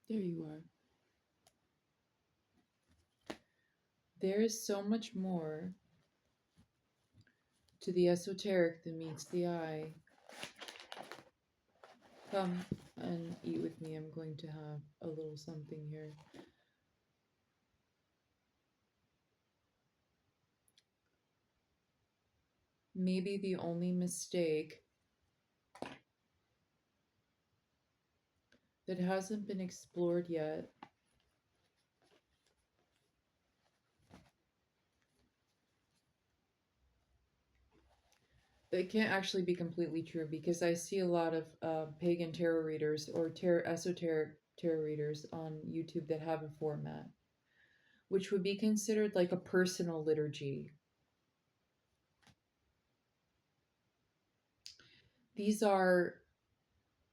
There you are. There is so much more to the esoteric than meets the eye. Come and eat with me. I'm going to have a little something here. Maybe the only mistake that hasn't been explored yet, it can't actually be completely true because I see a lot of pagan tarot readers or esoteric tarot readers on YouTube that have a format, which would be considered like a personal liturgy. These are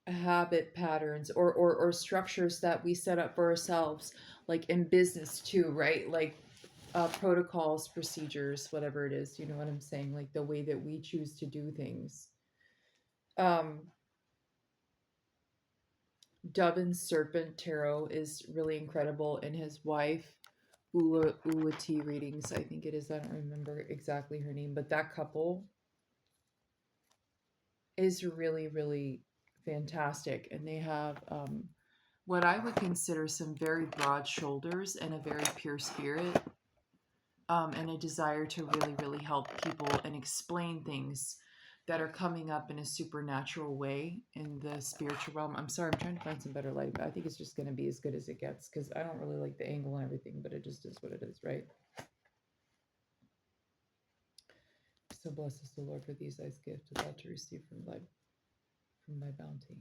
habit patterns or structures that we set up for ourselves, like in business too, right? Like protocols, procedures, whatever it is, you know what I'm saying? Like the way that we choose to do things. Um, Dovin's Serpent Tarot is really incredible, and his wife, Ula T readings, I think it is. I don't remember exactly her name, but that couple is really, really fantastic. And they have what I would consider some very broad shoulders and a very pure spirit, and a desire to really, really help people and explain things that are coming up in a supernatural way in the spiritual realm. I'm sorry, I'm trying to find some better light, but I think it's just going to be as good as it gets because I don't really like the angle and everything, but it just is what it is, right? So bless us the Lord for these eyes gift about to receive from thy bounty.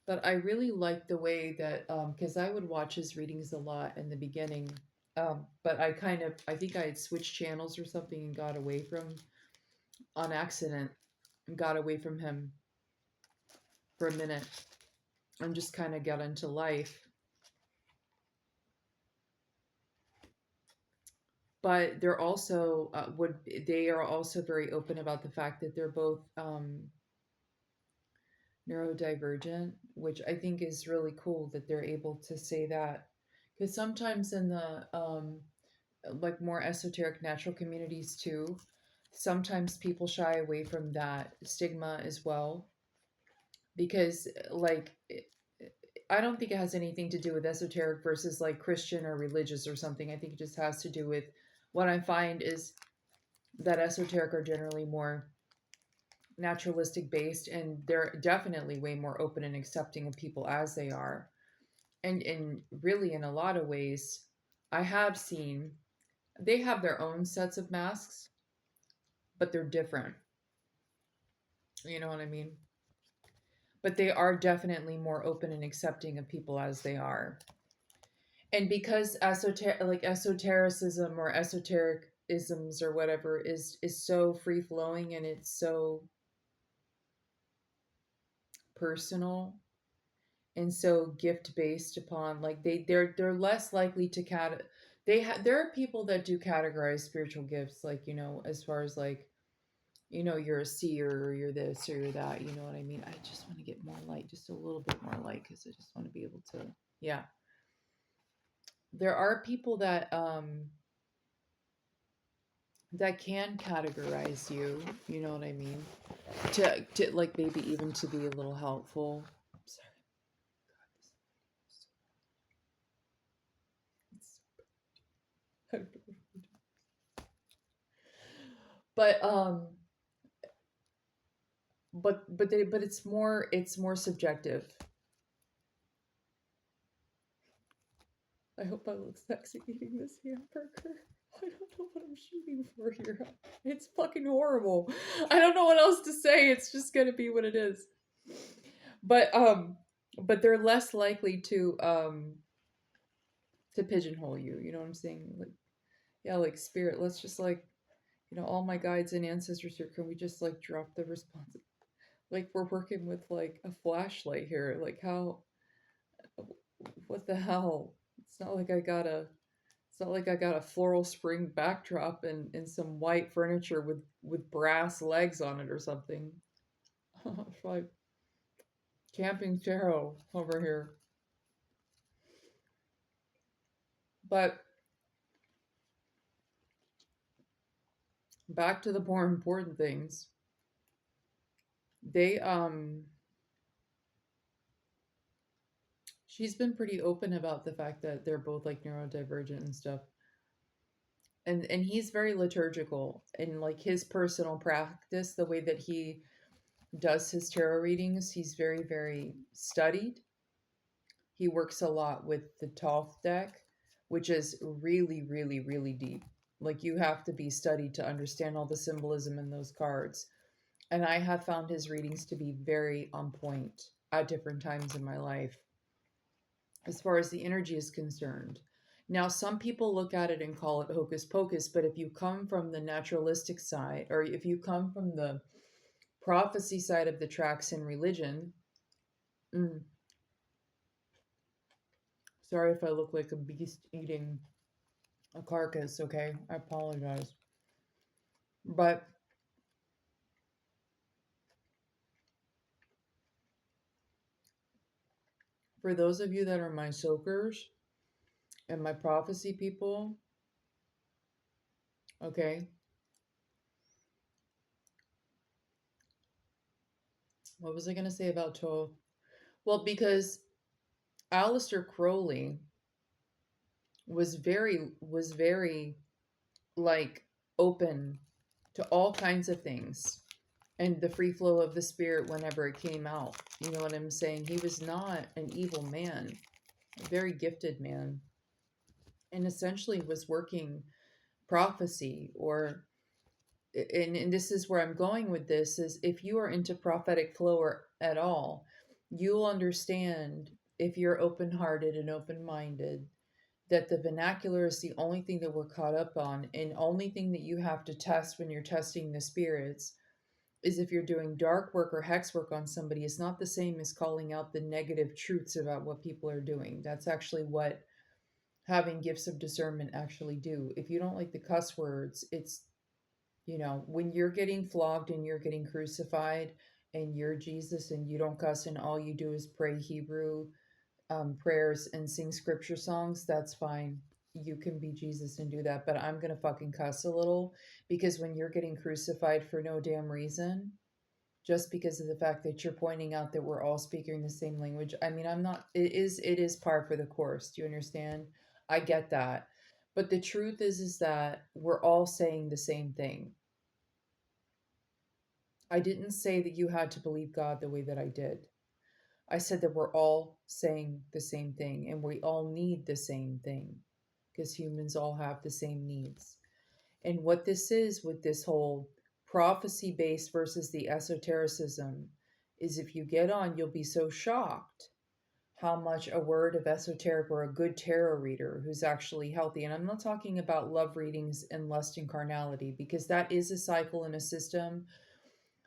But I really like the way that because I would watch his readings a lot in the beginning, but I think I had switched channels or something and got away from on accident and got away from him for a minute and just kind of got into life. But they're also they are also very open about the fact that they're both neurodivergent, which I think is really cool that they're able to say that. Because sometimes in the like more esoteric natural communities too, sometimes people shy away from that stigma as well. Because like I don't think it has anything to do with esoteric versus like Christian or religious or something. I think it just has to do with what I find is that esoteric are generally more naturalistic based, and they're definitely way more open and accepting of people as they are. And really in a lot of ways, I have seen they have their own sets of masks, but they're different. You know what I mean? But they are definitely more open and accepting of people as they are. And because esotericism or esoteric isms or whatever is so free flowing and it's so personal and so gift based upon, like they're less likely to there are people that do categorize spiritual gifts, like, you know, as far as like, you know, you're a seer or you're this or you're that, you know what I mean? I just want to get more light, just a little bit more light, because I just want to be able to, yeah. There are people that can categorize you, you know what I mean? To like maybe even to be a little helpful. Sorry. God, but but it's more subjective. I hope I look sexy eating this hamburger. I don't know what I'm shooting for here. It's fucking horrible. I don't know what else to say. It's just gonna be what it is. But but they're less likely to pigeonhole you. You know what I'm saying? Like, yeah, like spirit. Let's just like, you know, all my guides and ancestors here. Can we just like drop the response? Like we're working with like a flashlight here. Like how? What the hell? It's not like I got a It's not like I got a floral spring backdrop and some white furniture with brass legs on it or something. Like, Camping tarot over here. But back to the more important things. They she's been pretty open about the fact that they're both like neurodivergent and stuff. And he's very liturgical in like his personal practice, the way that he does his tarot readings. He's very studied. He works a lot with the Thoth deck, which is really deep. Like you have to be studied to understand all the symbolism in those cards. And I have found his readings to be very on point at different times in my life as far as the energy is concerned. Now, some people look at it and call it hocus pocus, but if you come from the naturalistic side, or if you come from the prophecy side of the tracks in religion, mm, sorry if I look like a beast eating a carcass, okay? I apologize. But for those of you that are my soakers and my prophecy people, okay, what was I going to say about Toth? Well, because Aleister Crowley was very like open to all kinds of things and the free flow of the spirit whenever it came out. You know what I'm saying? He was not an evil man, a very gifted man, and essentially was working prophecy or and this is where I'm going with this is if you are into prophetic flow or at all, you'll understand if you're open-hearted and open-minded that the vernacular is the only thing that we're caught up on and only thing that you have to test when you're testing the spirits is if you're doing dark work or hex work on somebody. It's not the same as calling out the negative truths about what people are doing. That's actually what having gifts of discernment actually do. If you don't like the cuss words, it's, you know, when you're getting flogged and you're getting crucified and you're Jesus and you don't cuss and all you do is pray Hebrew prayers and sing scripture songs, that's fine. You can be Jesus and do that, but I'm gonna fucking cuss a little because when you're getting crucified for no damn reason, just because of the fact that you're pointing out that we're all speaking the same language. I mean, I'm not, it is par for the course. Do you understand? I get that. But the truth is that we're all saying the same thing. I didn't say that you had to believe God the way that I did. I said that we're all saying the same thing and we all need the same thing because humans all have the same needs. And what this is with this whole prophecy based versus the esotericism is if you get on, you'll be so shocked how much a word of esoteric or a good tarot reader who's actually healthy. And I'm not talking about love readings and lust and carnality because that is a cycle and a system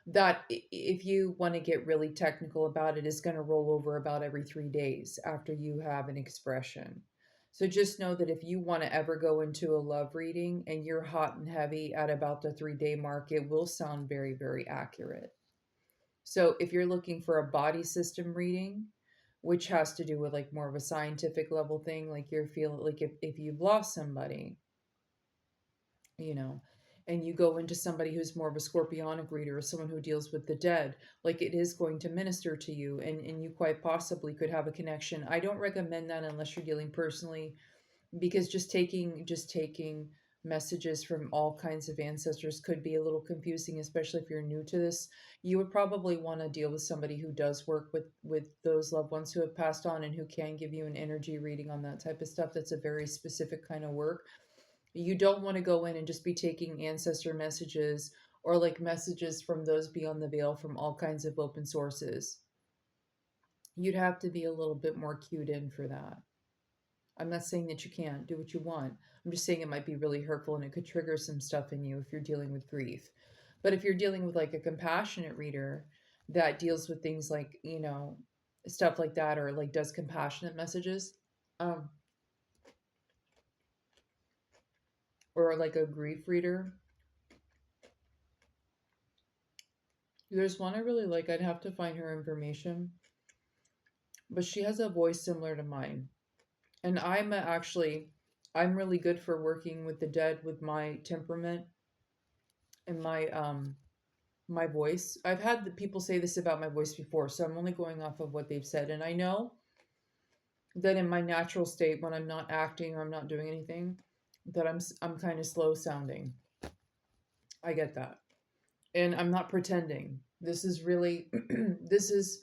that if you want to get really technical about it is going to roll over about every 3 days after you have an expression. So just know that if you want to ever go into a love reading and you're hot and heavy at about the 3 day mark, it will sound very accurate. So if you're looking for a body system reading, which has to do with like more of a scientific level thing, like you're feeling like if you've lost somebody, you know, and you go into somebody who's more of a scorpionic reader or someone who deals with the dead, like it is going to minister to you and you quite possibly could have a connection. I don't recommend that unless you're dealing personally because just taking messages from all kinds of ancestors could be a little confusing, especially if you're new to this. You would probably want to deal with somebody who does work with those loved ones who have passed on and who can give you an energy reading on that type of stuff. That's a very specific kind of work. You don't want to go in and just be taking ancestor messages or like messages from those beyond the veil from all kinds of open sources. You'd have to be a little bit more cued in for that. I'm not saying that you can't do what you want. I'm just saying it might be really hurtful and it could trigger some stuff in you if you're dealing with grief. But if you're dealing with like a compassionate reader that deals with things like, you know, stuff like that or like does compassionate messages, um, or like a grief reader, there's one I really like. I'd have to find her information. but she has a voice similar to mine. And I'm really good for working with the dead with my temperament and my voice. I've had the people say this about my voice before, so I'm only going off of what they've said. And I know that in my natural state, when I'm not acting or I'm not doing anything, that I'm kind of slow sounding. I get that, and I'm not pretending. This is really this is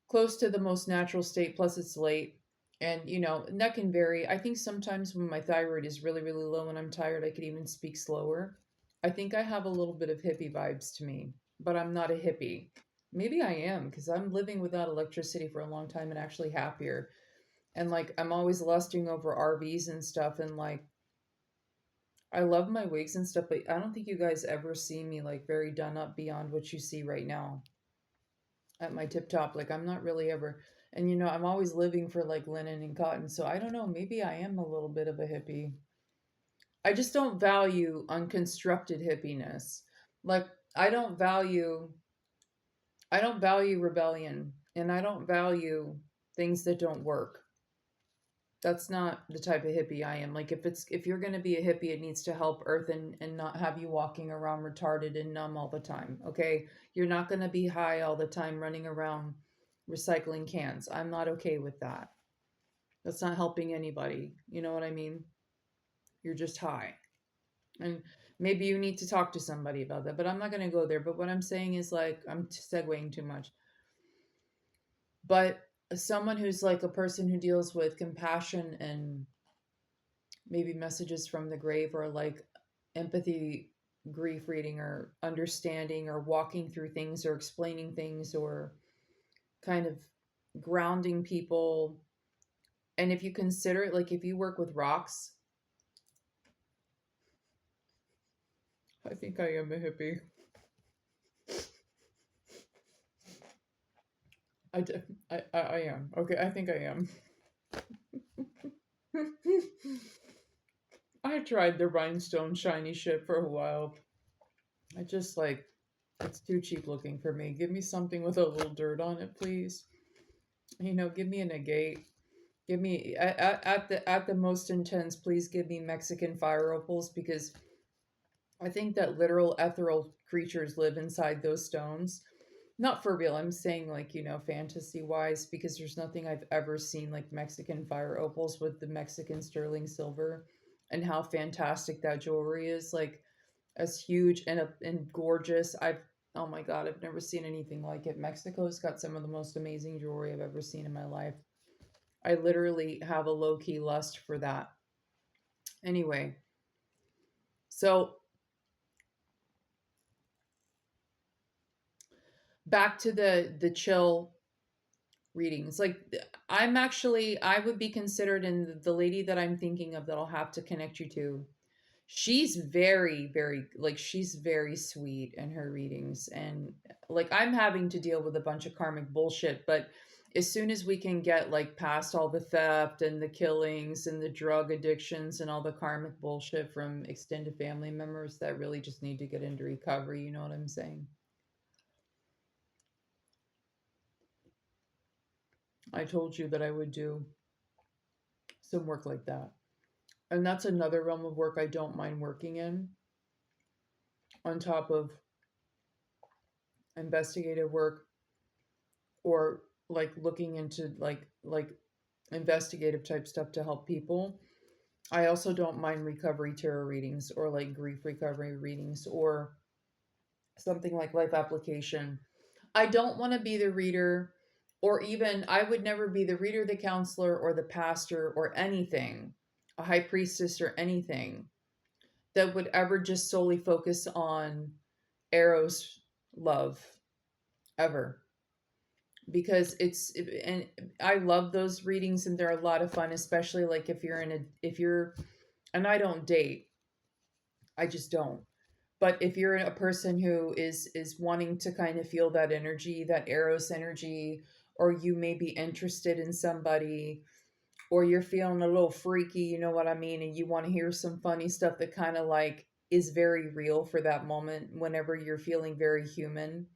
close to the most natural state. Plus, it's late, and and that can vary. I think sometimes when my thyroid is really really low and I'm tired, I could even speak slower. I think I have a little bit of hippie vibes to me, but I'm not a hippie. Maybe I am because I'm living without electricity for a long time and actually happier. And like I'm always lusting over RVs and stuff, and like I love my wigs and stuff, but I don't think you guys ever see me like very done up beyond what you see right now at my tip top. Like I'm not really ever, and I'm always living for like linen and cotton. So I don't know, maybe I am a little bit of a hippie. I just don't value unconstructed hippiness. Like I don't value I don't value rebellion, and I don't value things that don't work. That's not the type of hippie I am. Like if you're gonna be a hippie, it needs to help Earth and not have you walking around retarded and numb all the time. Okay, you're not gonna be high all the time running around recycling cans. I'm not okay with that. That's not helping anybody. You know what I mean? You're just high, and maybe you need to talk to somebody about that. But I'm not gonna go there. But what I'm saying is like I'm segueing too much. But someone who's like a person who deals with compassion and maybe messages from the grave or like empathy grief reading or understanding or walking through things or explaining things or kind of grounding people. And if you consider it, like if you work with rocks, I think I am a hippie. I, d- I am. Okay, I think I am. I tried the rhinestone shiny shit for a while. I just like, it's too cheap looking for me. Give me something with a little dirt on it, please. Give me a negate. Give me at the most intense, please give me Mexican fire opals because I think that literal ethereal creatures live inside those stones. Not for real. I'm saying like, fantasy wise, because there's nothing I've ever seen like Mexican fire opals with the Mexican sterling silver and how fantastic that jewelry is. Like as huge and gorgeous. Oh my god, I've never seen anything like it. Mexico's got some of the most amazing jewelry I've ever seen in my life. I literally have a low key lust for that. Anyway, so back to the chill readings. Like I would be considered in the lady that I'm thinking of that I'll have to connect you to. She's very very like she's very sweet in her readings, and like I'm having to deal with a bunch of karmic bullshit, but as soon as we can get like past all the theft and the killings and the drug addictions and all the karmic bullshit from extended family members that really just need to get into recovery, you know what I'm saying? I told you that I would do some work like that, and that's another realm of work I don't mind working in, on top of investigative work or like looking into like investigative type stuff to help people. I also don't mind recovery tarot readings or like grief recovery readings or something like life application. I don't want to be the reader, or even I would never be the reader, the counselor, or the pastor, or anything, a high priestess, or anything that would ever just solely focus on Eros love ever. Because and I love those readings and they're a lot of fun, especially like if you're, and I don't date, I just don't. But if you're a person who is wanting to kind of feel that energy, that Eros energy, or you may be interested in somebody, or you're feeling a little freaky, you know what I mean, and you want to hear some funny stuff that kind of like is very real for that moment whenever you're feeling very human,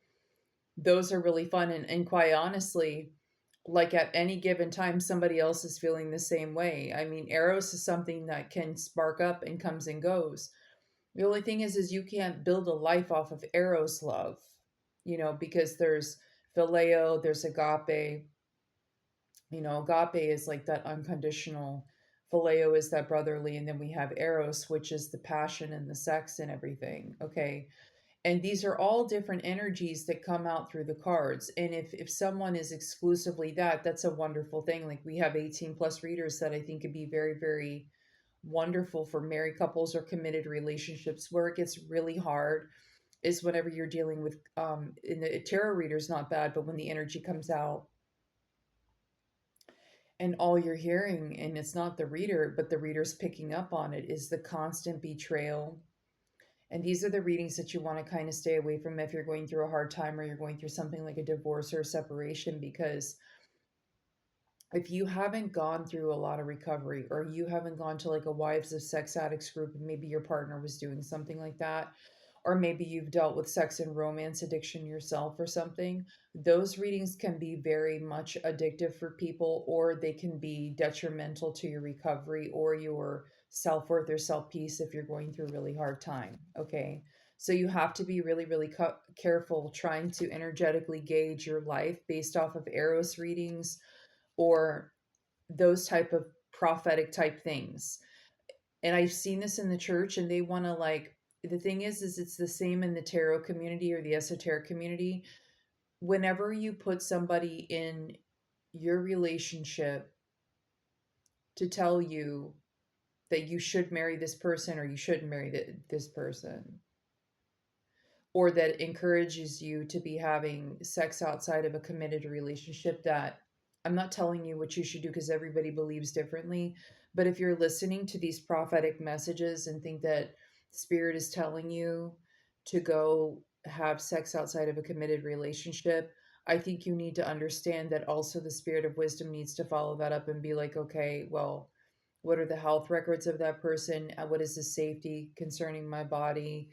those are really fun. And quite honestly, like at any given time somebody else is feeling the same way. I mean, eros is something that can spark up and comes and goes. The only thing is you can't build a life off of eros love, because there's phileo, there's agape. Agape is like that unconditional, phileo is that brotherly, and then we have eros, which is the passion and the sex and everything. Okay. And these are all different energies that come out through the cards. And if someone is exclusively that's a wonderful thing. Like, we have 18 plus readers that I think could be very, very wonderful for married couples or committed relationships. Where it gets really hard is whenever you're dealing with in the tarot reader is not bad, but when the energy comes out and all you're hearing, and it's not the reader but the reader's picking up on it, is the constant betrayal. And these are the readings that you want to kind of stay away from if you're going through a hard time or you're going through something like a divorce or a separation, because if you haven't gone through a lot of recovery, or you haven't gone to like a wives of sex addicts group and maybe your partner was doing something like that, or maybe you've dealt with sex and romance addiction yourself or something, those readings can be very much addictive for people, or they can be detrimental to your recovery or your self-worth or self-peace if you're going through a really hard time. Okay. So you have to be really, really careful trying to energetically gauge your life based off of eros readings or those type of prophetic type things. And I've seen this in the church, and they want to, like, the thing is it's the same in the tarot community or the esoteric community. Whenever you put somebody in your relationship to tell you that you should marry this person or you shouldn't marry this person, or that encourages you to be having sex outside of a committed relationship, that I'm not telling you what you should do because everybody believes differently. But if you're listening to these prophetic messages and think that spirit is telling you to go have sex outside of a committed relationship, I think you need to understand that also the spirit of wisdom needs to follow that up and be like, okay, well, what are the health records of that person? What is the safety concerning my body?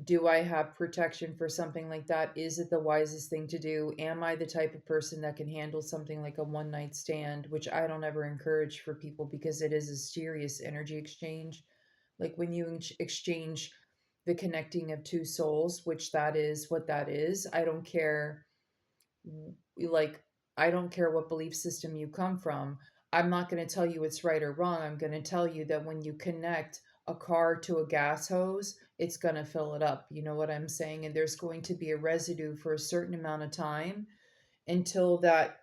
Do I have protection for something like that? Is it the wisest thing to do? Am I the type of person that can handle something like a one night stand, which I don't ever encourage for people because it is a serious energy exchange. Like, when you exchange the connecting of two souls, which that is what that is. I don't care, like, I don't care what belief system you come from. I'm not going to tell you it's right or wrong. I'm going to tell you that when you connect a car to a gas hose, it's going to fill it up. You know what I'm saying? And there's going to be a residue for a certain amount of time until that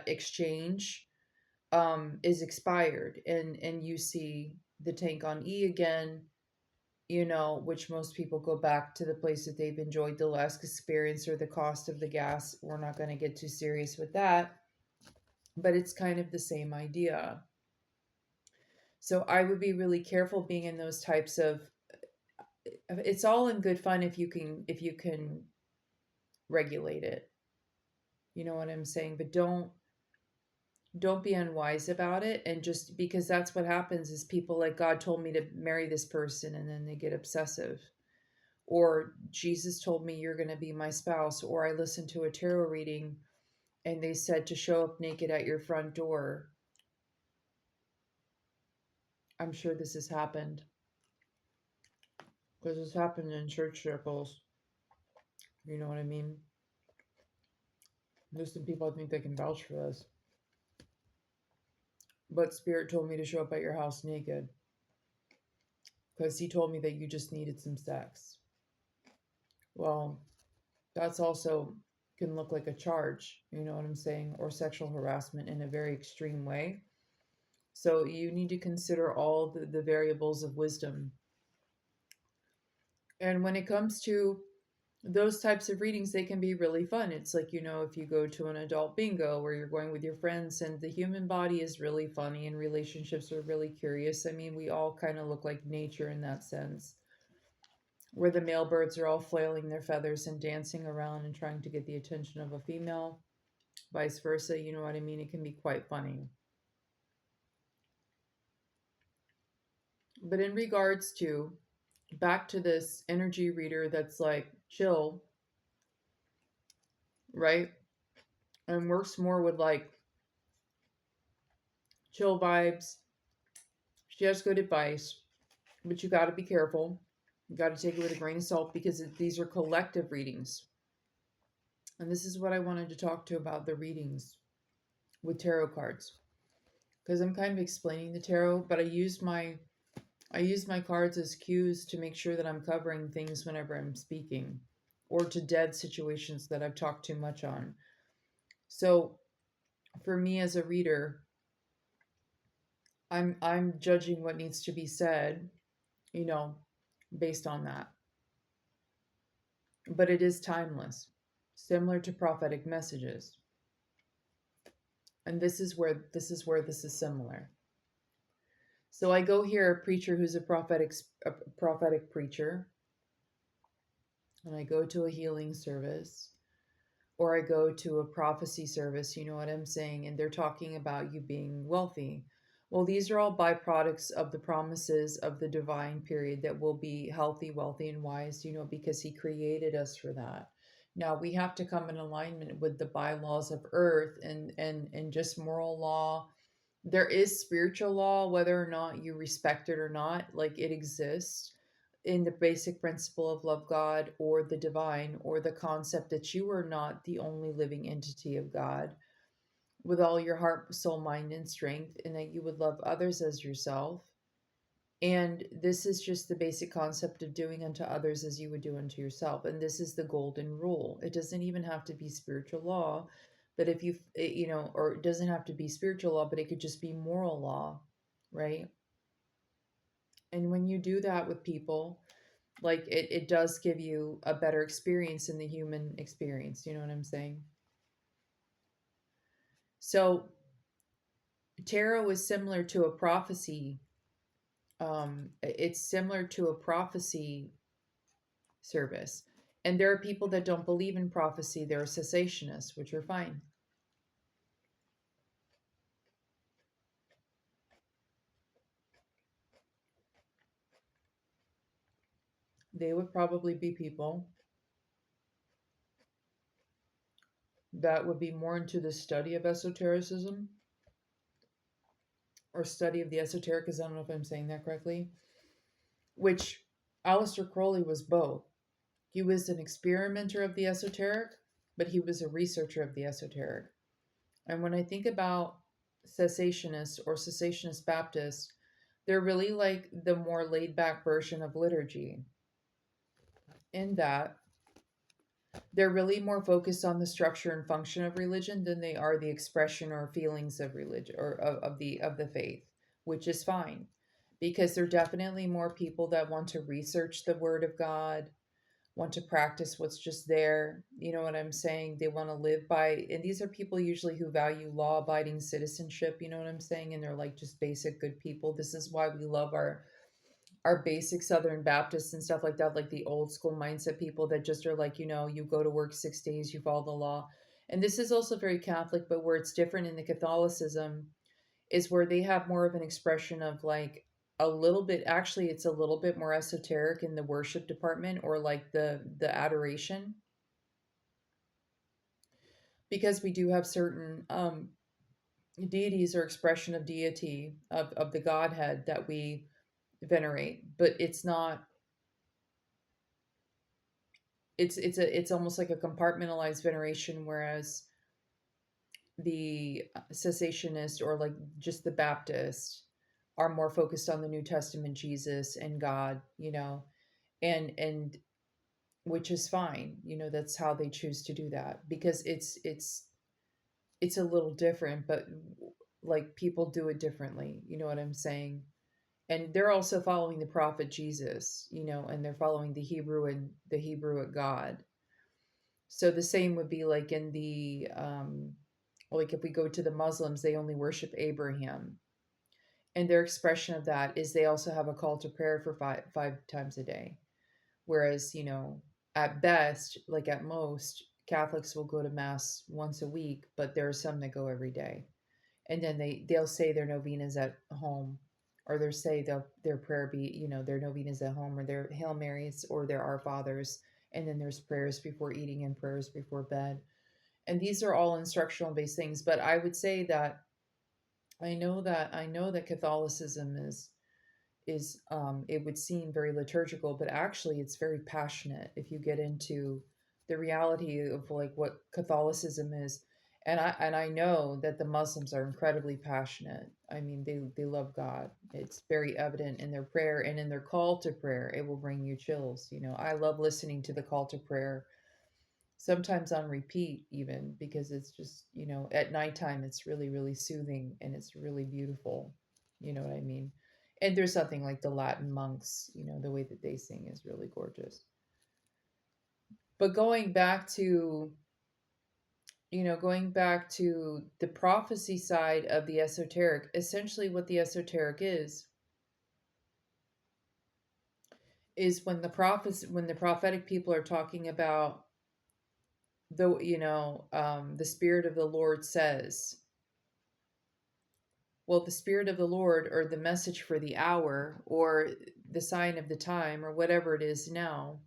exchange is expired, and you see the tank on E again, which most people go back to the place that they've enjoyed the last experience, or the cost of the gas. We're not going to get too serious with that, but it's kind of the same idea. So I would be really careful being in those types of, it's all in good fun if you can regulate it. You know what I'm saying? But don't be unwise about it, and just because that's what happens is people like, God told me to marry this person, and then they get obsessive. Or Jesus told me you're going to be my spouse. Or I listened to a tarot reading and they said to show up naked at your front door. I'm sure this has happened because it's happened in church circles. You know what I mean? There's some people I think they can vouch for this. But Spirit told me to show up at your house naked because he told me that you just needed some sex. Well, that's also can look like a charge, you know what I'm saying? Or sexual harassment in a very extreme way. So you need to consider all the variables of wisdom. And when it comes to those types of readings, they can be really fun. It's like, if you go to an adult bingo where you're going with your friends, and the human body is really funny and relationships are really curious. I mean, we all kind of look like nature in that sense, where the male birds are all flailing their feathers and dancing around and trying to get the attention of a female, vice versa. You know what I mean? It can be quite funny. But in regards to back to this energy reader that's like chill, right? and works more with like chill vibes. She has good advice, but you got to be careful. You got to take it with a grain of salt because these are collective readings. And this is what I wanted to talk to about the readings with tarot cards, because I'm kind of explaining the tarot, but I use my cards as cues to make sure that I'm covering things whenever I'm speaking, or to dead situations that I've talked too much on. So for me as a reader, I'm judging what needs to be said, you know, based on that. But it is timeless, similar to prophetic messages. And this is similar. So I go hear a preacher who's a prophetic preacher, and I go to a healing service, or I go to a prophecy service, you know what I'm saying, and they're talking about you being wealthy. Well, these are all byproducts of the promises of the divine period that will be healthy, wealthy, and wise, because he created us for that. Now we have to come in alignment with the bylaws of earth and just moral law. There is spiritual law, whether or not you respect it or not, like it exists in the basic principle of love God or the divine, or the concept that you are not the only living entity of God with all your heart, soul, mind, and strength, and that you would love others as yourself. And this is just the basic concept of doing unto others as you would do unto yourself. And this is the golden rule. It doesn't even have to be spiritual law, but if you, or it doesn't have to be spiritual law, but it could just be moral law, right? And when you do that with people, like it does give you a better experience in the human experience. You know what I'm saying? So tarot is similar to a prophecy. It's similar to a prophecy service. And there are people that don't believe in prophecy. They're cessationists, which are fine. They would probably be people that would be more into the study of esotericism, or study of the esoteric, because I don't know if I'm saying that correctly, which Aleister Crowley was both. He was an experimenter of the esoteric, but he was a researcher of the esoteric. And when I think about cessationists or cessationist Baptists, they're really like the more laid back version of liturgy, in that they're really more focused on the structure and function of religion than they are the expression or feelings of religion, or of the faith, which is fine, because there are definitely more people that want to research the word of God, want to practice what's just there. You know what I'm saying? They want to live by, and these are people usually who value law abiding citizenship. You know what I'm saying? And they're like just basic good people. This is why we love our basic Southern Baptists and stuff like that, like the old school mindset people that just are like, you go to work 6 days, you follow the law. And this is also very Catholic, but where it's different in the Catholicism is where they have more of an expression of like a little bit, actually it's a little bit more esoteric in the worship department, or like the adoration, because we do have certain deities or expression of deity of the Godhead that we venerate, but it's not, it's almost like a compartmentalized veneration, whereas the cessationist, or like just the Baptist, are more focused on the New Testament Jesus and God, and which is fine. That's how they choose to do that, because it's a little different, but like people do it differently. You know what I'm saying? And they're also following the prophet Jesus, and they're following the Hebrew at God. So the same would be like in the like if we go to the Muslims, they only worship Abraham. And their expression of that is they also have a call to prayer for five times a day. Whereas, at best, like at most, Catholics will go to mass once a week, but there are some that go every day. And then they'll say their novenas at home, or they'll say their prayer be, their novenas at home, or their Hail Marys, or their Our Fathers, and then there's prayers before eating and prayers before bed. And these are all instructional based things, but I would say that I know that Catholicism is it would seem very liturgical, but actually it's very passionate if you get into the reality of like what Catholicism is. And I know that the Muslims are incredibly passionate. I mean, they love God. It's very evident in their prayer and in their call to prayer. It will bring you chills. I love listening to the call to prayer, sometimes on repeat even, because it's just, at nighttime it's really, really soothing and it's really beautiful. You know what I mean? And there's something like the Latin monks, the way that they sing is really gorgeous. But going back to the prophecy side of the esoteric, essentially what the esoteric is when the prophetic people are talking about the Spirit of the Lord says. Well, the Spirit of the Lord, or the message for the hour, or the sign of the time, or whatever it is now,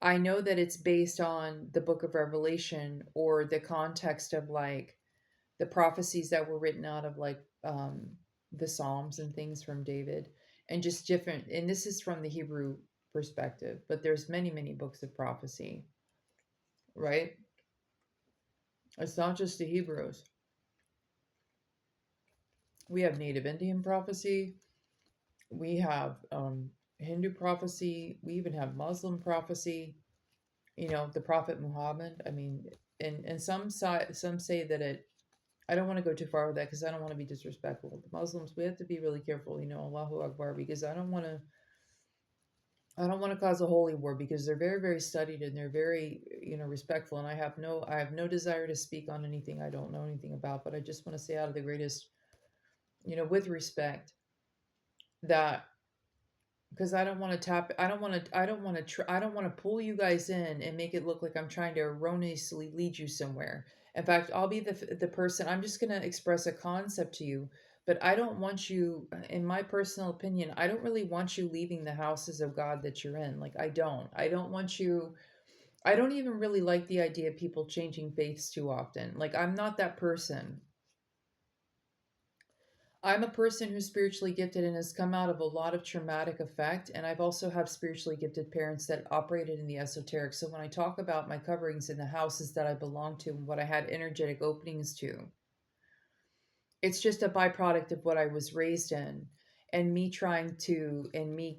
I know that it's based on the book of Revelation, or the context of like the prophecies that were written out of like the Psalms and things from David, and just different. And this is from the Hebrew perspective, but there's many, many books of prophecy, right? It's not just the Hebrews. We have Native Indian prophecy. We have Hindu prophecy. We even have Muslim prophecy. The Prophet Muhammad. I mean, and some say that it. I don't want to go too far with that because I don't want to be disrespectful. The Muslims, we have to be really careful. Allahu Akbar, because I don't want to. I don't want to cause a holy war because they're very, very studied and they're very, respectful. And I have no desire to speak on anything I don't know anything about. But I just want to say out of the greatest, with respect, that because I don't want to pull you guys in and make it look like I'm trying to erroneously lead you somewhere. In fact, I'll be the person. I'm just going to express a concept to you, but I don't want you, in my personal opinion, I don't really want you leaving the houses of God that you're in. Like, I don't want you. I don't even really like the idea of people changing faiths too often. Like, I'm not that person. I'm a person who's spiritually gifted and has come out of a lot of traumatic effect. And I've also have spiritually gifted parents that operated in the esoteric. So when I talk about my coverings in the houses that I belong to and what I had energetic openings to, it's just a byproduct of what I was raised in, and me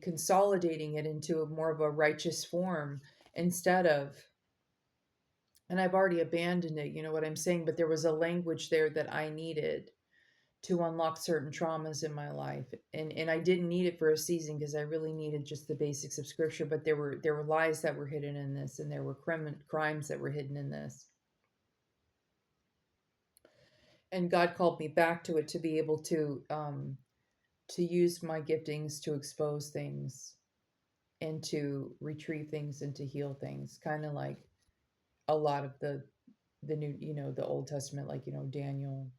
consolidating it into a more of a righteous form instead of, and I've already abandoned it, you know what I'm saying? But there was a language there that I needed to unlock certain traumas in my life, and I didn't need it for a season because I really needed just the basics of scripture, but there were lies that were hidden in this, and there were crimes that were hidden in this, and God called me back to it to be able to use my giftings to expose things and to retrieve things and to heal things, kind of like a lot of the new, the Old Testament, like, Daniel,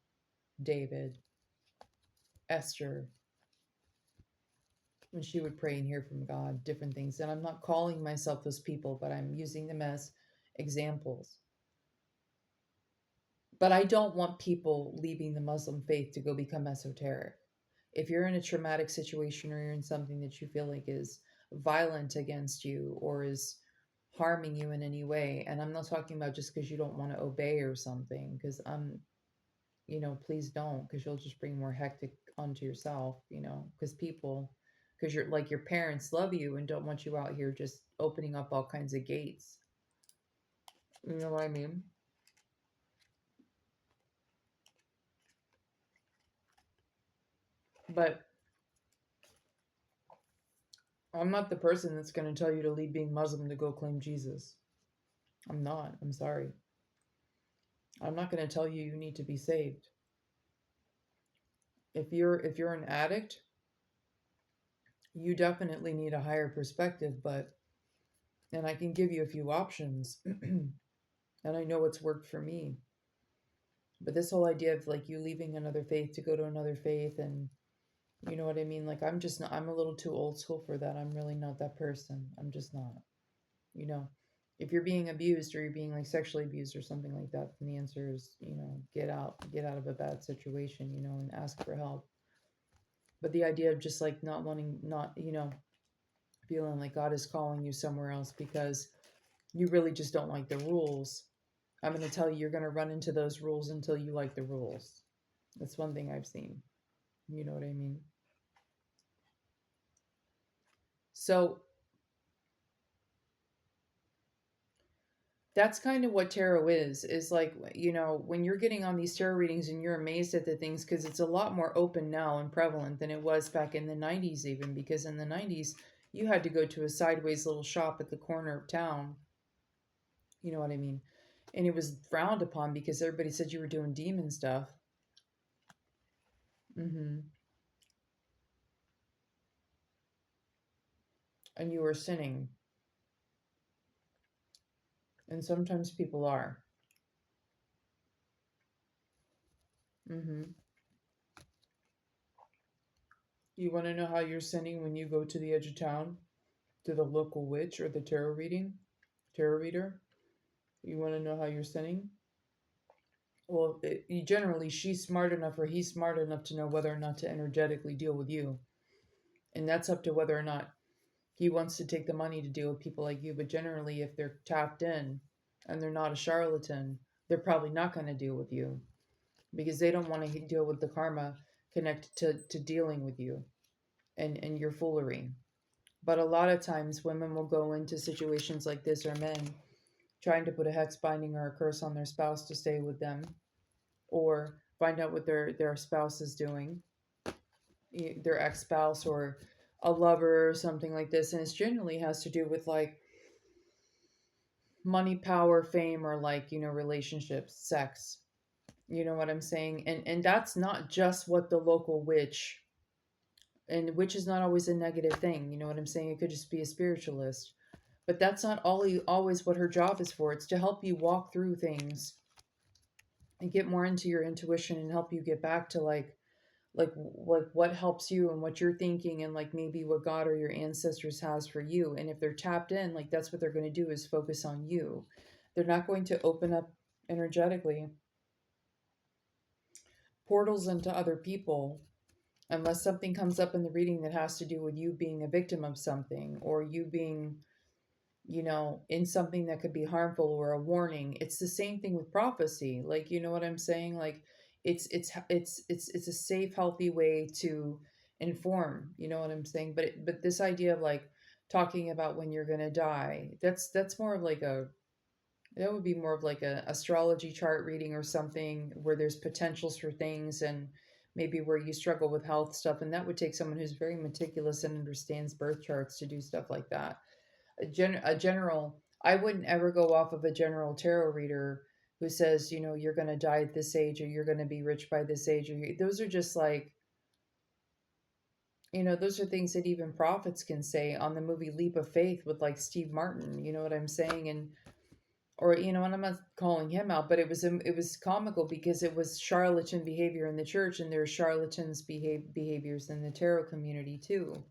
David, Esther, when she would pray and hear from God, different things. And I'm not calling myself those people, but I'm using them as examples. But I don't want people leaving the Muslim faith to go become esoteric. If you're in a traumatic situation or you're in something that you feel like is violent against you or is harming you in any way, and I'm not talking about just because you don't want to obey or something, because please don't, because you'll just bring more hectic onto yourself, because you're like, your parents love you and don't want you out here just opening up all kinds of gates. You know what I mean? But I'm not the person that's going to tell you to leave being Muslim to go claim Jesus. I'm not. I'm sorry. I'm not going to tell you you need to be saved. If you're an addict, you definitely need a higher perspective, but and I can give you a few options. And I know what's worked for me. But this whole idea of like you leaving another faith to go to another faith, and you know what I mean? Like, I'm just not, I'm a little too old school for that. I'm really not that person. I'm just not, you know. If you're being abused or you're being like sexually abused or something like that, then the answer is, get out of a bad situation, and ask for help. But the idea of just like not wanting, not, feeling like God is calling you somewhere else because you really just don't like the rules. I'm going to tell you, you're going to run into those rules until you like the rules. That's one thing I've seen. You know what I mean? So that's kind of what tarot is like, when you're getting on these tarot readings and you're amazed at the things, because it's a lot more open now and prevalent than it was back in the 90s, even because in the 90s you had to go to a sideways little shop at the corner of town. You know what I mean? And it was frowned upon because everybody said you were doing demon stuff. Hmm. And you were sinning. And sometimes people are. Hmm. You want to know how you're sinning when you go to the edge of town to the local witch or the tarot reader? You want to know how you're sinning? Well, generally, she's smart enough or he's smart enough to know whether or not to energetically deal with you. And that's up to whether or not he wants to take the money to deal with people like you. But generally, if they're tapped in and they're not a charlatan, they're probably not going to deal with you because they don't want to deal with the karma connected to dealing with you and your foolery. But a lot of times, women will go into situations like this, or men trying to put a hex binding or a curse on their spouse to stay with them, or find out what their spouse is doing, their ex spouse or a lover or something like this, and it generally has to do with like money, power, fame, or like relationships, sex. You know what I'm saying? And that's not just what the local witch, and witch is not always a negative thing. You know what I'm saying? It could just be a spiritualist. But that's not always what her job is for. It's to help you walk through things and get more into your intuition and help you get back to like what helps you and what you're thinking and like maybe what God or your ancestors has for you. And if they're tapped in, like that's what they're going to do is focus on you. They're not going to open up energetically portals into other people unless something comes up in the reading that has to do with you being a victim of something or you being in something that could be harmful or a warning. It's the same thing with prophecy. Like, you know what I'm saying? Like it's a safe, healthy way to inform, you know what I'm saying? But this idea of like talking about when you're gonna die, that's more of like that would be more of like a astrology chart reading or something where there's potentials for things and maybe where you struggle with health stuff, and that would take someone who's very meticulous and understands birth charts to do stuff like that. A general, I wouldn't ever go off of a general tarot reader who says, you're going to die at this age or you're going to be rich by this age, or those are just like, those are things that even prophets can say on the movie Leap of Faith with like Steve Martin. You know what I'm saying? And or and I'm not calling him out, but it was comical because it was charlatan behavior in the church, and there's charlatans behaviors in the tarot community too.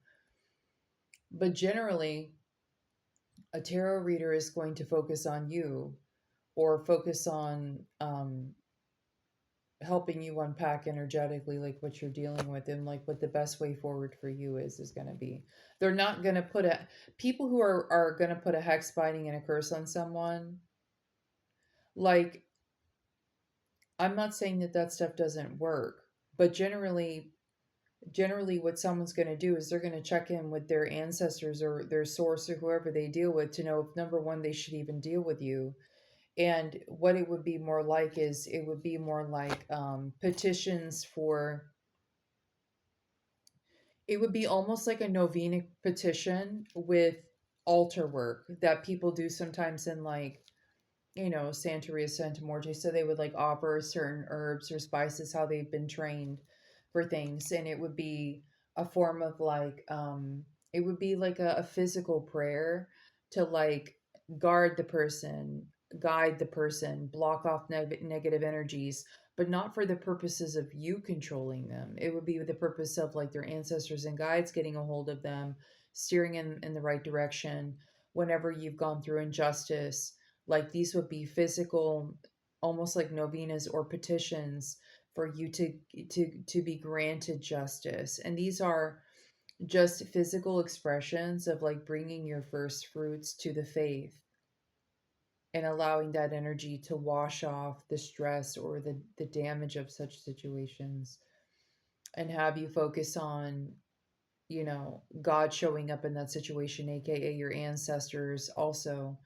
But generally, a tarot reader is going to focus on you or focus on helping you unpack energetically like what you're dealing with and like what the best way forward for you is going to be. They're not going to put a people who are going to put a hex binding and a curse on someone. Like, I'm not saying that stuff doesn't work, but generally what someone's going to do is they're going to check in with their ancestors or their source or whoever they deal with to know if number one they should even deal with you. And what it would be more like is it would be more like petitions for, it would be almost like a novena petition with altar work that people do sometimes in like, Santeria, Santa Morte. So they would like offer certain herbs or spices, how they've been trained for things. And it would be a form of like, it would be like a physical prayer to like guard the person, guide the person, block off negative energies, but not for the purposes of you controlling them. It would be with the purpose of like their ancestors and guides getting a hold of them, steering in the right direction, whenever you've gone through injustice. Like these would be physical, almost like novenas or petitions for you to be granted justice. And these are just physical expressions of like bringing your first fruits to the faith and allowing that energy to wash off the stress or the damage of such situations, and have you focus on, God showing up in that situation, aka your ancestors also,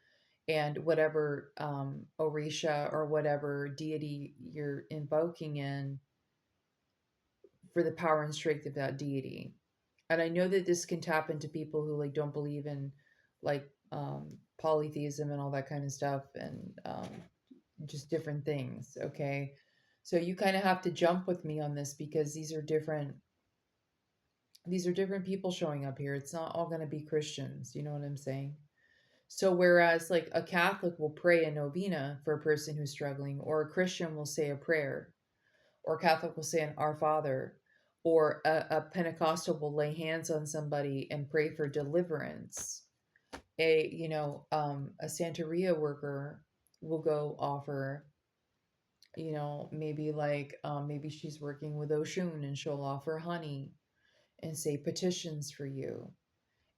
and whatever Orisha or whatever deity you're invoking in, for the power and strength of that deity. And I know that this can tap into people who like don't believe in like polytheism and all that kind of stuff, and just different things. Okay, so you kind of have to jump with me on this because these are different people showing up here. It's not all going to be Christians. You know what I'm saying? So whereas like a Catholic will pray a novena for a person who's struggling, or a Christian will say a prayer, or a Catholic will say an Our Father, or a Pentecostal will lay hands on somebody and pray for deliverance. A Santeria worker will go offer, maybe she's working with Oshun and she'll offer honey and say petitions for you.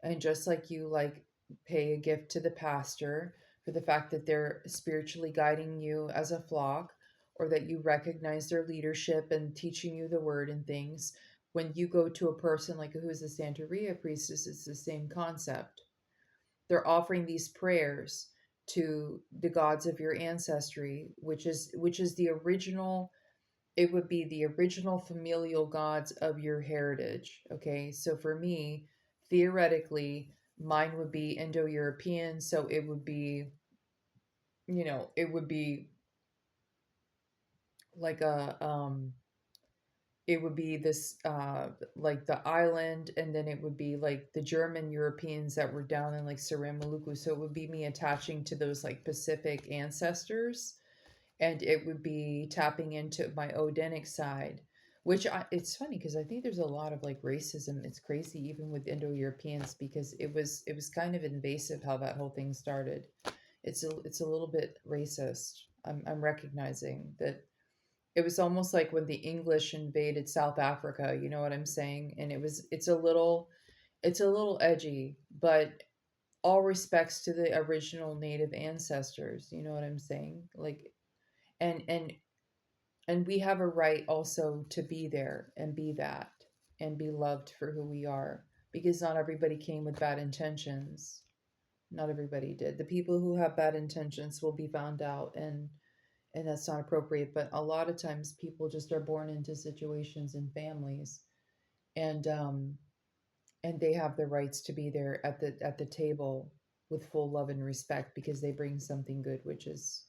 And just like you like pay a gift to the pastor for the fact that they're spiritually guiding you as a flock, or that you recognize their leadership and teaching you the word and things, when you go to a person like who's a Santeria priestess, it's the same concept. They're offering these prayers to the gods of your ancestry, which is the original. It would be the original familial gods of your heritage. Okay, so for me, theoretically, mine would be Indo-European, so it would be like it would be this like the island, and then it would be like the German Europeans that were down in like Saran Maluku. So it would be me attaching to those like Pacific ancestors, and it would be tapping into my Odinic side, which it's funny because I think there's a lot of like racism. It's crazy even with Indo-Europeans, because it was kind of invasive how that whole thing started. It's a little bit racist. I'm recognizing that it was almost like when the English invaded South Africa, you know what I'm saying? And it's a little edgy, but all respects to the original native ancestors, you know what I'm saying? Like, and we have a right also to be there and be that and be loved for who we are, because not everybody came with bad intentions. Not everybody did. The people who have bad intentions will be found out, and that's not appropriate. But a lot of times people just are born into situations and families, and and they have the rights to be there at the table with full love and respect, because they bring something good, which is,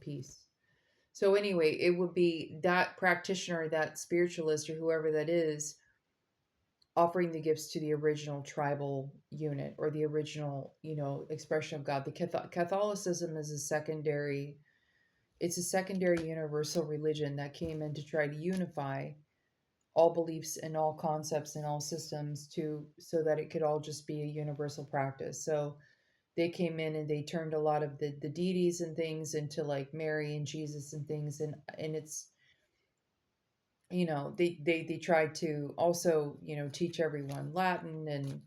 peace. So anyway, it would be that practitioner, that spiritualist, or whoever that is, offering the gifts to the original tribal unit, or the original, expression of God. The Catholicism is a secondary. It's a secondary universal religion that came in to try to unify all beliefs and all concepts and all systems, to so that it could all just be a universal practice. So they came in and they turned a lot of the deities and things into like Mary and Jesus and things, and it's, they tried to also, teach everyone Latin, and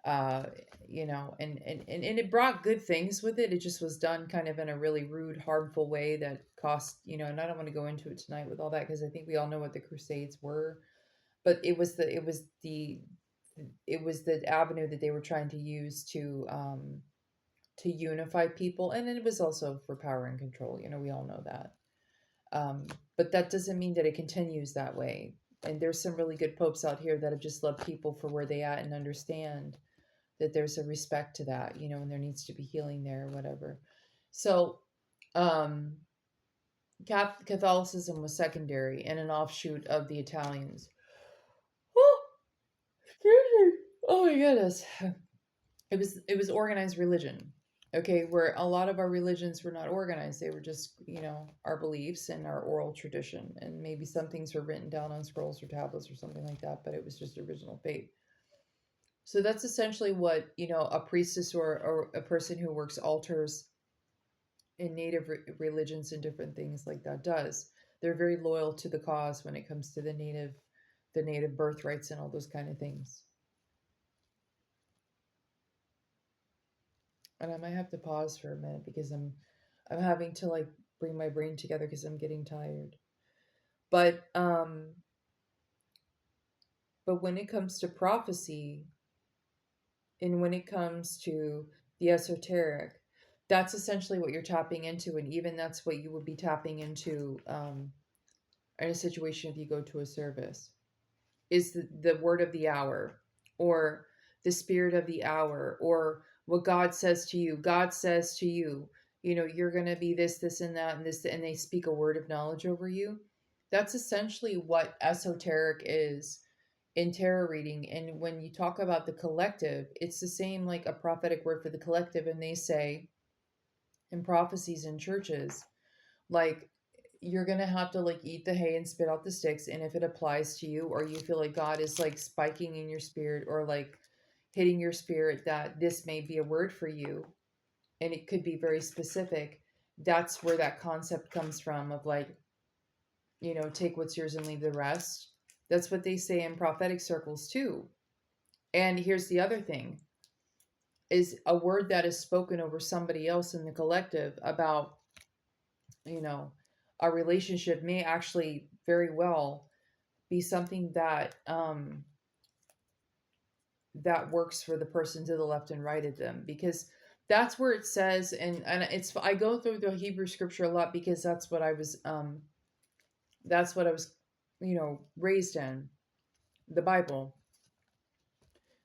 uh and it brought good things with it. It just was done kind of in a really rude, harmful way that cost, and I don't want to go into it tonight with all that, because I think we all know what the Crusades were. But it was the avenue that they were trying to use to unify people, and then it was also for power and control. We all know that. But that doesn't mean that it continues that way. And there's some really good popes out here that have just loved people for where they at, and understand that there's a respect to that, and there needs to be healing there or whatever. So, um, Catholicism was secondary and an offshoot of the Italians. Oh, excuse me. Oh my goodness. It was organized religion. Okay, where a lot of our religions were not organized. They were just, our beliefs and our oral tradition, and maybe some things were written down on scrolls or tablets or something like that, but it was just original faith. So that's essentially what, a priestess or a person who works altars in native religions and different things like that does. They're very loyal to the cause when it comes to the native birthrights and all those kind of things. And I might have to pause for a minute because I'm having to like bring my brain together because I'm getting tired. But when it comes to prophecy and when it comes to the esoteric, that's essentially what you're tapping into, and even that's what you would be tapping into in a situation if you go to a service. Is the word of the hour, or the spirit of the hour, or what God says to you. God says to you, you're going to be this, this, and that, and this, and they speak a word of knowledge over you. That's essentially what esoteric is in tarot reading. And when you talk about the collective, it's the same like a prophetic word for the collective. And they say in prophecies in churches, like, you're gonna have to like eat the hay and spit out the sticks, and if it applies to you, or you feel like God is like spiking in your spirit or like hitting your spirit that this may be a word for you, and it could be very specific, that's where that concept comes from of like, take what's yours and leave the rest. That's what they say in prophetic circles too. And here's the other thing, is a word that is spoken over somebody else in the collective about, you know a relationship may actually very well be something that works for the person to the left and right of them, because that's where it says. And it's, I go through the Hebrew scripture a lot because that's what I was raised in, the Bible.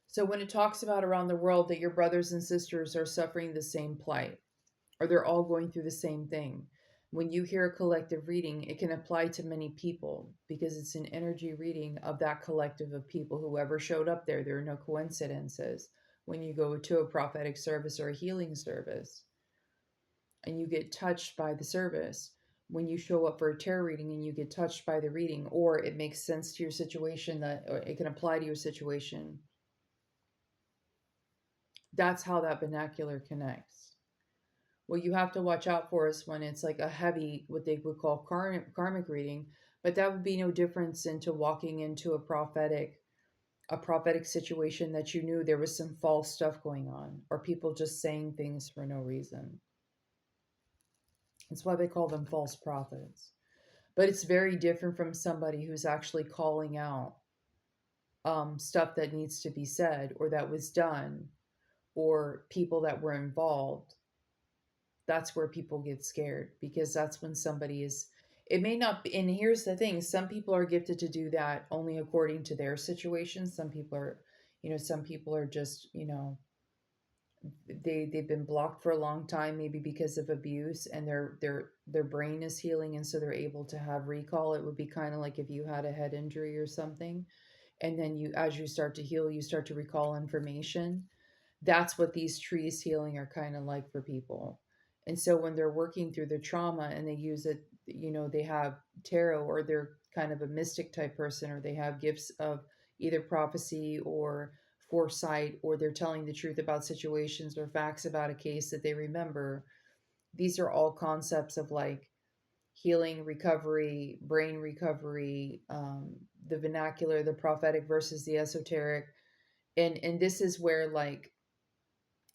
So when it talks about around the world that your brothers and sisters are suffering the same plight, or they're all going through the same thing. When you hear a collective reading, it can apply to many people because it's an energy reading of that collective of people. Whoever showed up there, there are no coincidences. When you go to a prophetic service or a healing service and you get touched by the service, when you show up for a tarot reading and you get touched by the reading, or it makes sense to your situation, that or it can apply to your situation, that's how that vernacular connects. What you have to watch out for is when it's like a heavy, what they would call karmic reading, but that would be no difference into walking into a prophetic situation that you knew there was some false stuff going on, or people just saying things for no reason. That's why they call them false prophets. But it's very different from somebody who's actually calling out stuff that needs to be said or that was done, or people that were involved. That's where people get scared, because that's when somebody is, it may not be. And here's the thing, some people are gifted to do that only according to their situation. Some people are just, they've been blocked for a long time, maybe because of abuse, and their brain is healing, and so they're able to have recall. It would be kind of like if you had a head injury or something, and then you, as you start to heal, you start to recall information. That's what these trees healing are kind of like for people. And so when they're working through the trauma and they use it, they have tarot, or they're kind of a mystic type person, or they have gifts of either prophecy or foresight, or they're telling the truth about situations or facts about a case that they remember. These are all concepts of like healing, recovery, brain recovery, the vernacular, the prophetic versus the esoteric. And this is where like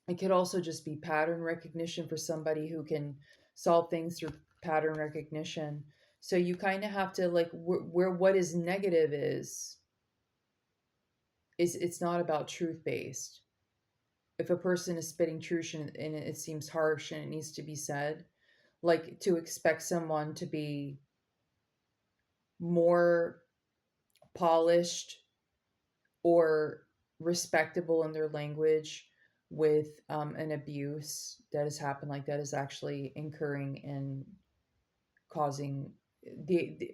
it could also just be pattern recognition for somebody who can solve things through pattern recognition. So you kind of have to like where what is negative is it's not about truth based. If a person is spitting truth and it seems harsh and it needs to be said, like to expect someone to be more polished or respectable in their language with an abuse that has happened, like that is actually incurring and causing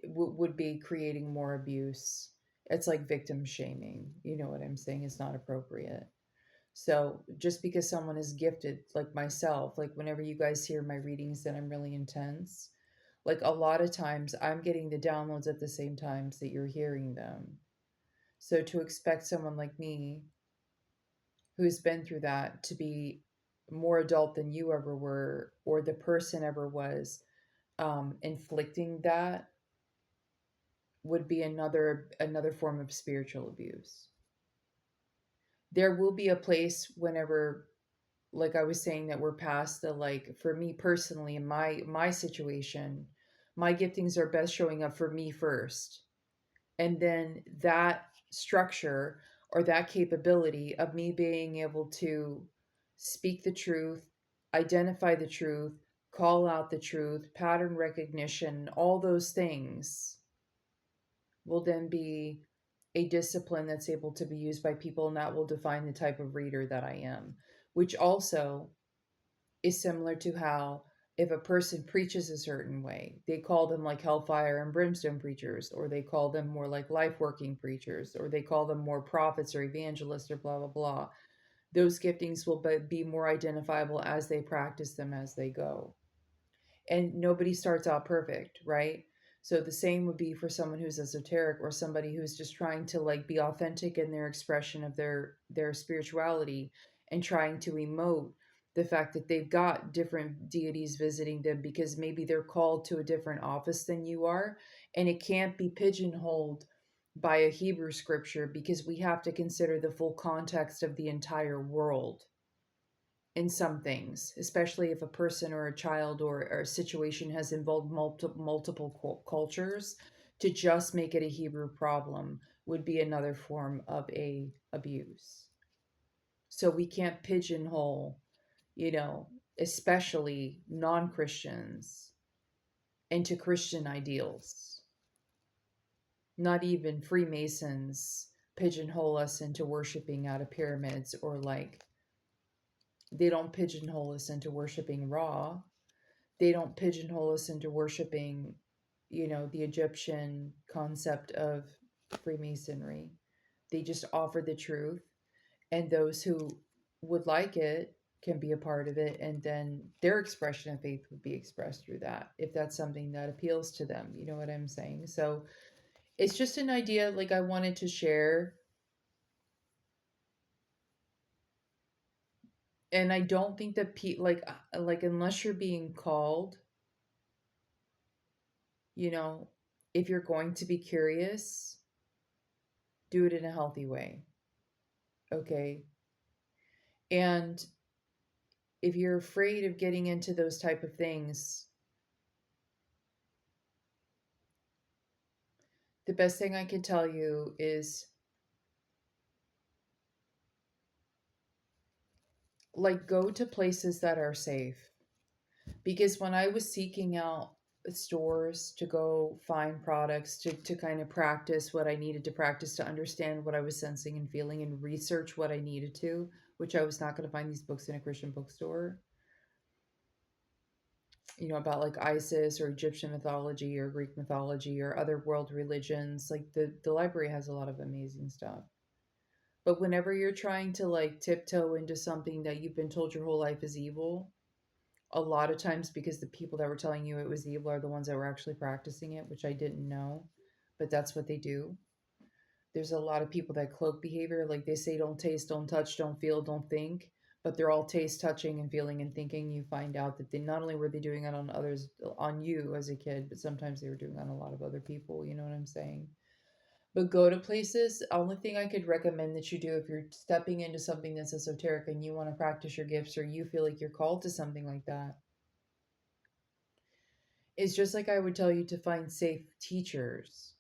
would be creating more abuse. It's like victim shaming, you know what I'm saying, is not appropriate. So just because someone is gifted like myself, like whenever you guys hear my readings that I'm really intense, like a lot of times I'm getting the downloads at the same times that you're hearing them. So to expect someone like me who's been through that to be more adult than you ever were or the person ever was, inflicting that would be another form of spiritual abuse. There will be a place whenever, like I was saying, that we're past the, like, for me personally in my situation, my giftings are best showing up for me first, and then that structure or that capability of me being able to speak the truth, identify the truth, call out the truth, pattern recognition, all those things will then be a discipline that's able to be used by people, and that will define the type of reader that I am, which also is similar to how if a person preaches a certain way, they call them like hellfire and brimstone preachers, or they call them more like life working preachers, or they call them more prophets or evangelists or blah, blah, blah. Those giftings will be more identifiable as they practice them as they go. And nobody starts out perfect, right? So the same would be for someone who's esoteric or somebody who's just trying to like be authentic in their expression of their spirituality and trying to emote the fact that they've got different deities visiting them because maybe they're called to a different office than you are, and it can't be pigeonholed by a Hebrew scripture because we have to consider the full context of the entire world in some things, especially if a person or a child or a situation has involved multiple cultures. To just make it a Hebrew problem would be another form of a abuse. So we can't pigeonhole, you know, especially non-Christians into Christian ideals. Not even Freemasons pigeonhole us into worshiping out of pyramids, or like they don't pigeonhole us into worshiping Ra. They don't pigeonhole us into worshiping, the Egyptian concept of Freemasonry. They just offer the truth, and those who would like it can be a part of it, and then their expression of faith would be expressed through that if that's something that appeals to them. You know what I'm saying? So it's just an idea like I wanted to share. And I don't think that like unless you're being called, you know, if you're going to be curious, do it in a healthy way. Okay. And if you're afraid of getting into those type of things, the best thing I can tell you is like go to places that are safe. Because when I was seeking out stores to go find products to kind of practice what I needed to practice to understand what I was sensing and feeling and research what I needed to, which I was not going to find these books in a Christian bookstore, about like Isis or Egyptian mythology or Greek mythology or other world religions. Like the library has a lot of amazing stuff. But whenever you're trying to like tiptoe into something that you've been told your whole life is evil, a lot of times because the people that were telling you it was evil are the ones that were actually practicing it, which I didn't know, but that's what they do. There's a lot of people that cloak behavior, like they say don't taste, don't touch, don't feel, don't think, but they're all taste, touching, and feeling and thinking. You find out that they not only were they doing it on others, on you as a kid, but sometimes they were doing it on a lot of other people. You know what I'm saying? But go to places. Only thing I could recommend that you do if you're stepping into something that's esoteric and you want to practice your gifts or you feel like you're called to something like that, is just like I would tell you to find safe teachers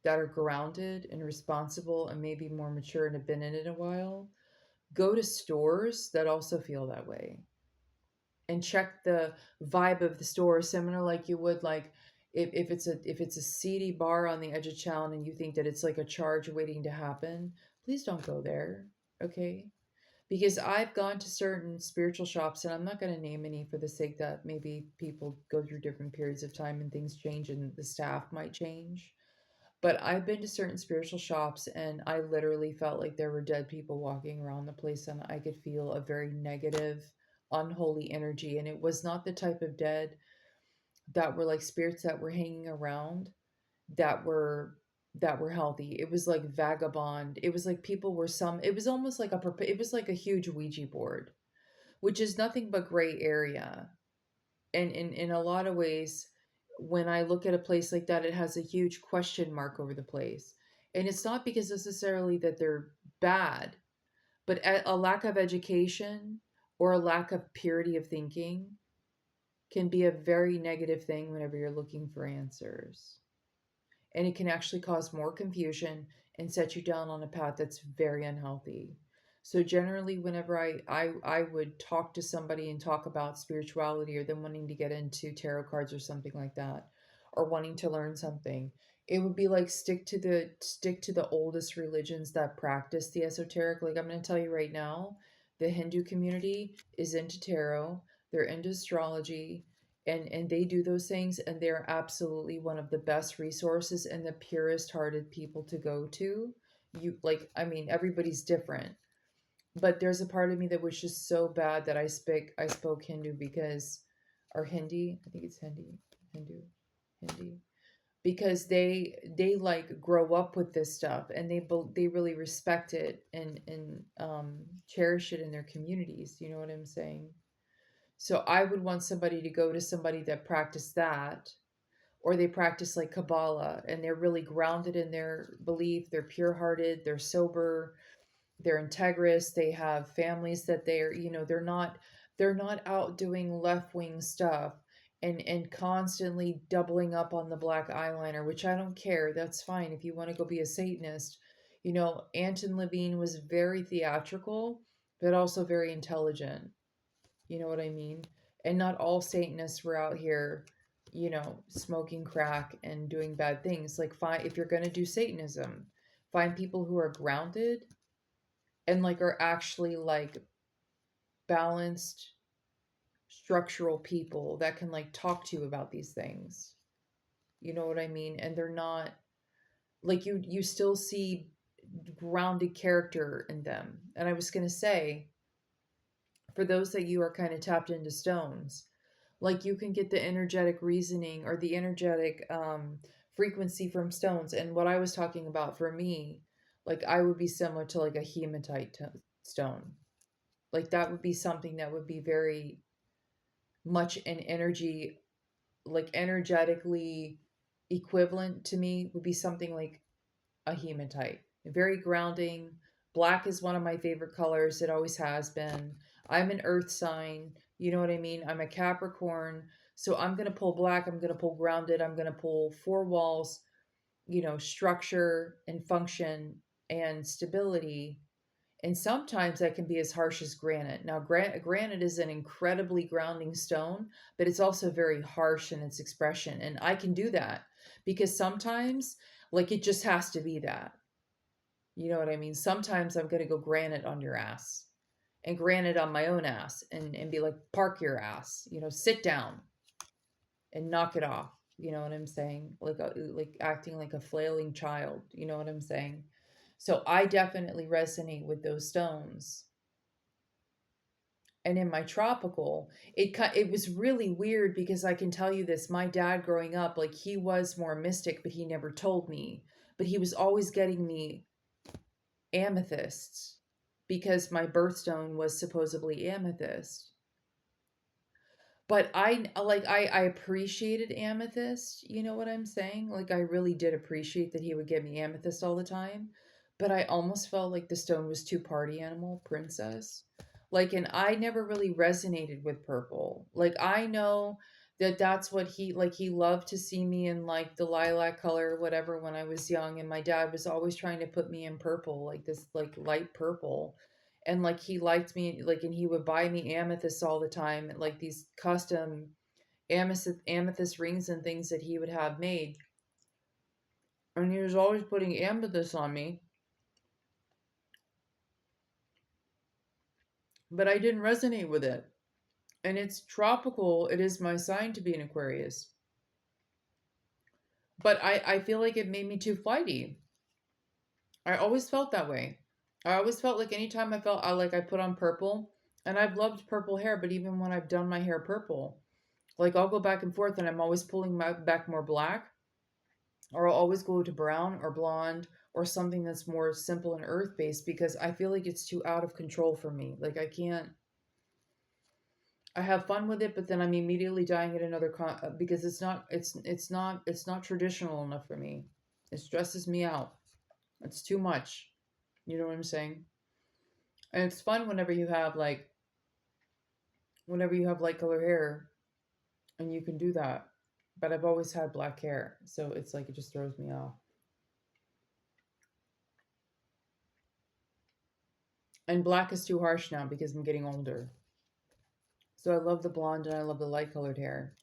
that are grounded and responsible and maybe more mature and have been in it a while. Go to stores that also feel that way and check the vibe of the store, similar like you would like if it's a seedy bar on the edge of town and you think that it's like a charge waiting to happen, please don't go there. Okay? Because I've gone to certain spiritual shops, and I'm not going to name any for the sake that maybe people go through different periods of time and things change and the staff might change. But I've been to certain spiritual shops and I literally felt like there were dead people walking around the place, and I could feel a very negative, unholy energy. And it was not the type of dead that were like spirits that were hanging around that were that were healthy. It was like vagabond. It was like people were some, it was almost like it was like a huge Ouija board, which is nothing but gray area. And in a lot of ways, when I look at a place like that, it has a huge question mark over the place. And it's not because necessarily that they're bad, but a lack of education or a lack of purity of thinking can be a very negative thing whenever you're looking for answers. And it can actually cause more confusion and set you down on a path that's very unhealthy. So generally, whenever I would talk to somebody and talk about spirituality or them wanting to get into tarot cards or something like that, or wanting to learn something, it would be like stick to the oldest religions that practice the esoteric. Like I'm going to tell you right now, the Hindu community is into tarot, they're into astrology, and they do those things, and they're absolutely one of the best resources and the purest hearted people to go to. You like, I mean, everybody's different, but there's a part of me that was just so bad that I spoke Hindu because, or Hindi, I think it's Hindu Hindi, because they like grow up with this stuff, and they really respect it and cherish it in their communities, you know what I'm saying? So I would want somebody to go to somebody that practiced that, or they practice like Kabbalah and they're really grounded in their belief. They're pure hearted, they're sober, they're integrous, they have families that they're, they're not out doing left wing stuff and constantly doubling up on the black eyeliner, which I don't care. That's fine if you want to go be a Satanist. Anton Levine was very theatrical, but also very intelligent. You know what I mean? And not all Satanists were out here, smoking crack and doing bad things. Like, find if you're gonna do Satanism, find people who are grounded and like are actually like balanced, structural people that can like talk to you about these things. You know what I mean? And they're not like you still see grounded character in them. And I was gonna say, for those that you are kind of tapped into stones, like you can get the energetic reasoning or the energetic frequency from stones. And what I was talking about for me, like I would be similar to like a hematite stone. Like that would be something that would be very much in energy, like energetically equivalent to me, would be something like a hematite. Very grounding. Black is one of my favorite colors. It always has been. I'm an earth sign. You know what I mean? I'm a Capricorn. So I'm going to pull black. I'm going to pull grounded. I'm going to pull four walls, structure and function and stability. And sometimes that can be as harsh as granite. Now, granite is an incredibly grounding stone, but it's also very harsh in its expression. And I can do that because sometimes, like, it just has to be that. You know what I mean? Sometimes I'm going to go granite on your ass and granite on my own ass and be like, park your ass, sit down and knock it off. You know what I'm saying? Like acting like a flailing child. You know what I'm saying? So I definitely resonate with those stones. And in my tropical, it was really weird because I can tell you this, my dad growing up, like he was more mystic, but he never told me. But he was always getting me amethysts because my birthstone was supposedly amethyst. But I appreciated amethyst, you know what I'm saying? Like I really did appreciate that he would give me amethyst all the time, but I almost felt like the stone was too party animal, princess. Like, and I never really resonated with purple. Like I know that that's what he loved to see me in like the lilac color or whatever when I was young, and my dad was always trying to put me in purple, like this like light purple. And like he liked me, like, and he would buy me amethysts all the time, like these custom amethyst rings and things that he would have made, and he was always putting amethyst on me, but I didn't resonate with it. And it's tropical, it is my sign to be an Aquarius, but I feel like it made me too flighty. I always felt that way. I always felt like anytime I felt I put on purple, and I've loved purple hair, but even when I've done my hair purple, like I'll go back and forth and I'm always pulling my back more black. or I'll always go to brown or blonde or something that's more simple and earth based because I feel like it's too out of control for me. Like I can't. I have fun with it, but then I'm immediately dying at another because it's not traditional enough for me. It stresses me out. It's too much. You know what I'm saying? And it's fun whenever you have light color hair and you can do that. But I've always had black hair, so it's like it just throws me off. And black is too harsh now because I'm getting older. So I love the blonde and I love the light colored hair.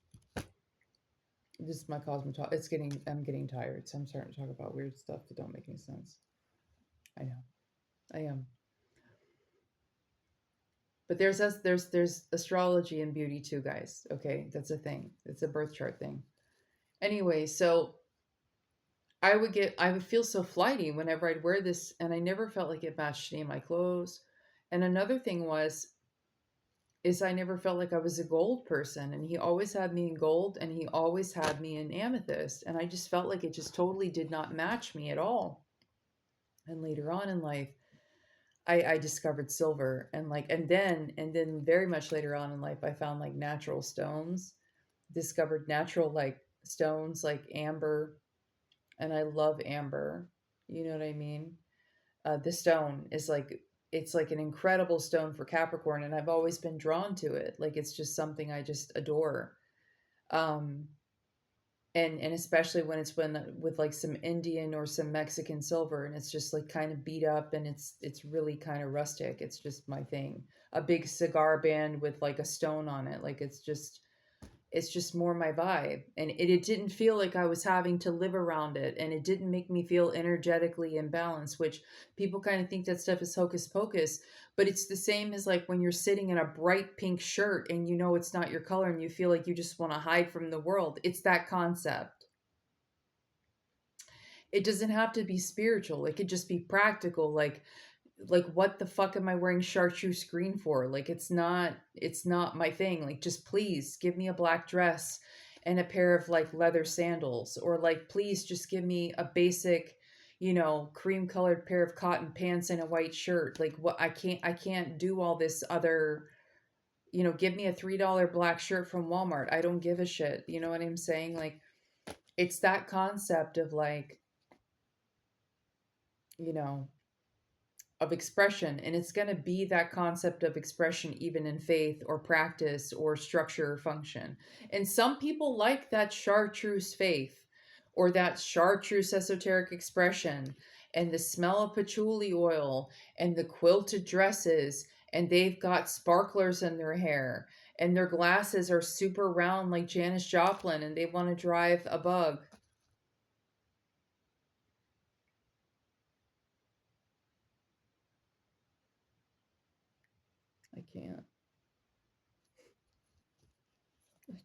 This is my cosmetology. I'm getting tired, so I'm starting to talk about weird stuff that don't make any sense. I know, I am. But there's astrology and beauty too, guys. Okay, that's a thing. It's a birth chart thing. Anyway, so I would feel so flighty whenever I'd wear this, and I never felt like it matched any of my clothes. And another thing is I never felt like I was a gold person, and he always had me in gold, and he always had me in amethyst, and I just felt like it just totally did not match me at all. And later on in life, I discovered silver, and then very much later on in life, I found like natural stones, discovered natural like stones like amber, and I love amber. You know what I mean? The stone is like it's like an incredible stone for Capricorn, and I've always been drawn to it. Like it's just something I just adore. Um, and especially when it's when with like some Indian or some Mexican silver, and it's just like kind of beat up, and it's really kind of rustic. It's just my thing. A big cigar band with like a stone on it, like it's just more my vibe, and it didn't feel like I was having to live around it, and it didn't make me feel energetically imbalanced, which people kind of think that stuff is hocus pocus, but it's the same as like when you're sitting in a bright pink shirt and you know it's not your color and you feel like you just want to hide from the world. It's that concept. It doesn't have to be spiritual, it could just be practical. Like what the fuck am I wearing chartreuse green for? Like it's not my thing. Like just please give me a black dress and a pair of like leather sandals, or like please just give me a basic, cream colored pair of cotton pants and a white shirt. Like what I can't do all this other, give me a $3 black shirt from Walmart. I don't give a shit. You know what I'm saying? Like it's that concept of like, you know, of expression, and it's going to be that concept of expression even in faith or practice or structure or function. And some people like that chartreuse faith or that chartreuse esoteric expression and the smell of patchouli oil and the quilted dresses, and they've got sparklers in their hair and their glasses are super round like Janis Joplin, and they want to drive a bug. I can't. I just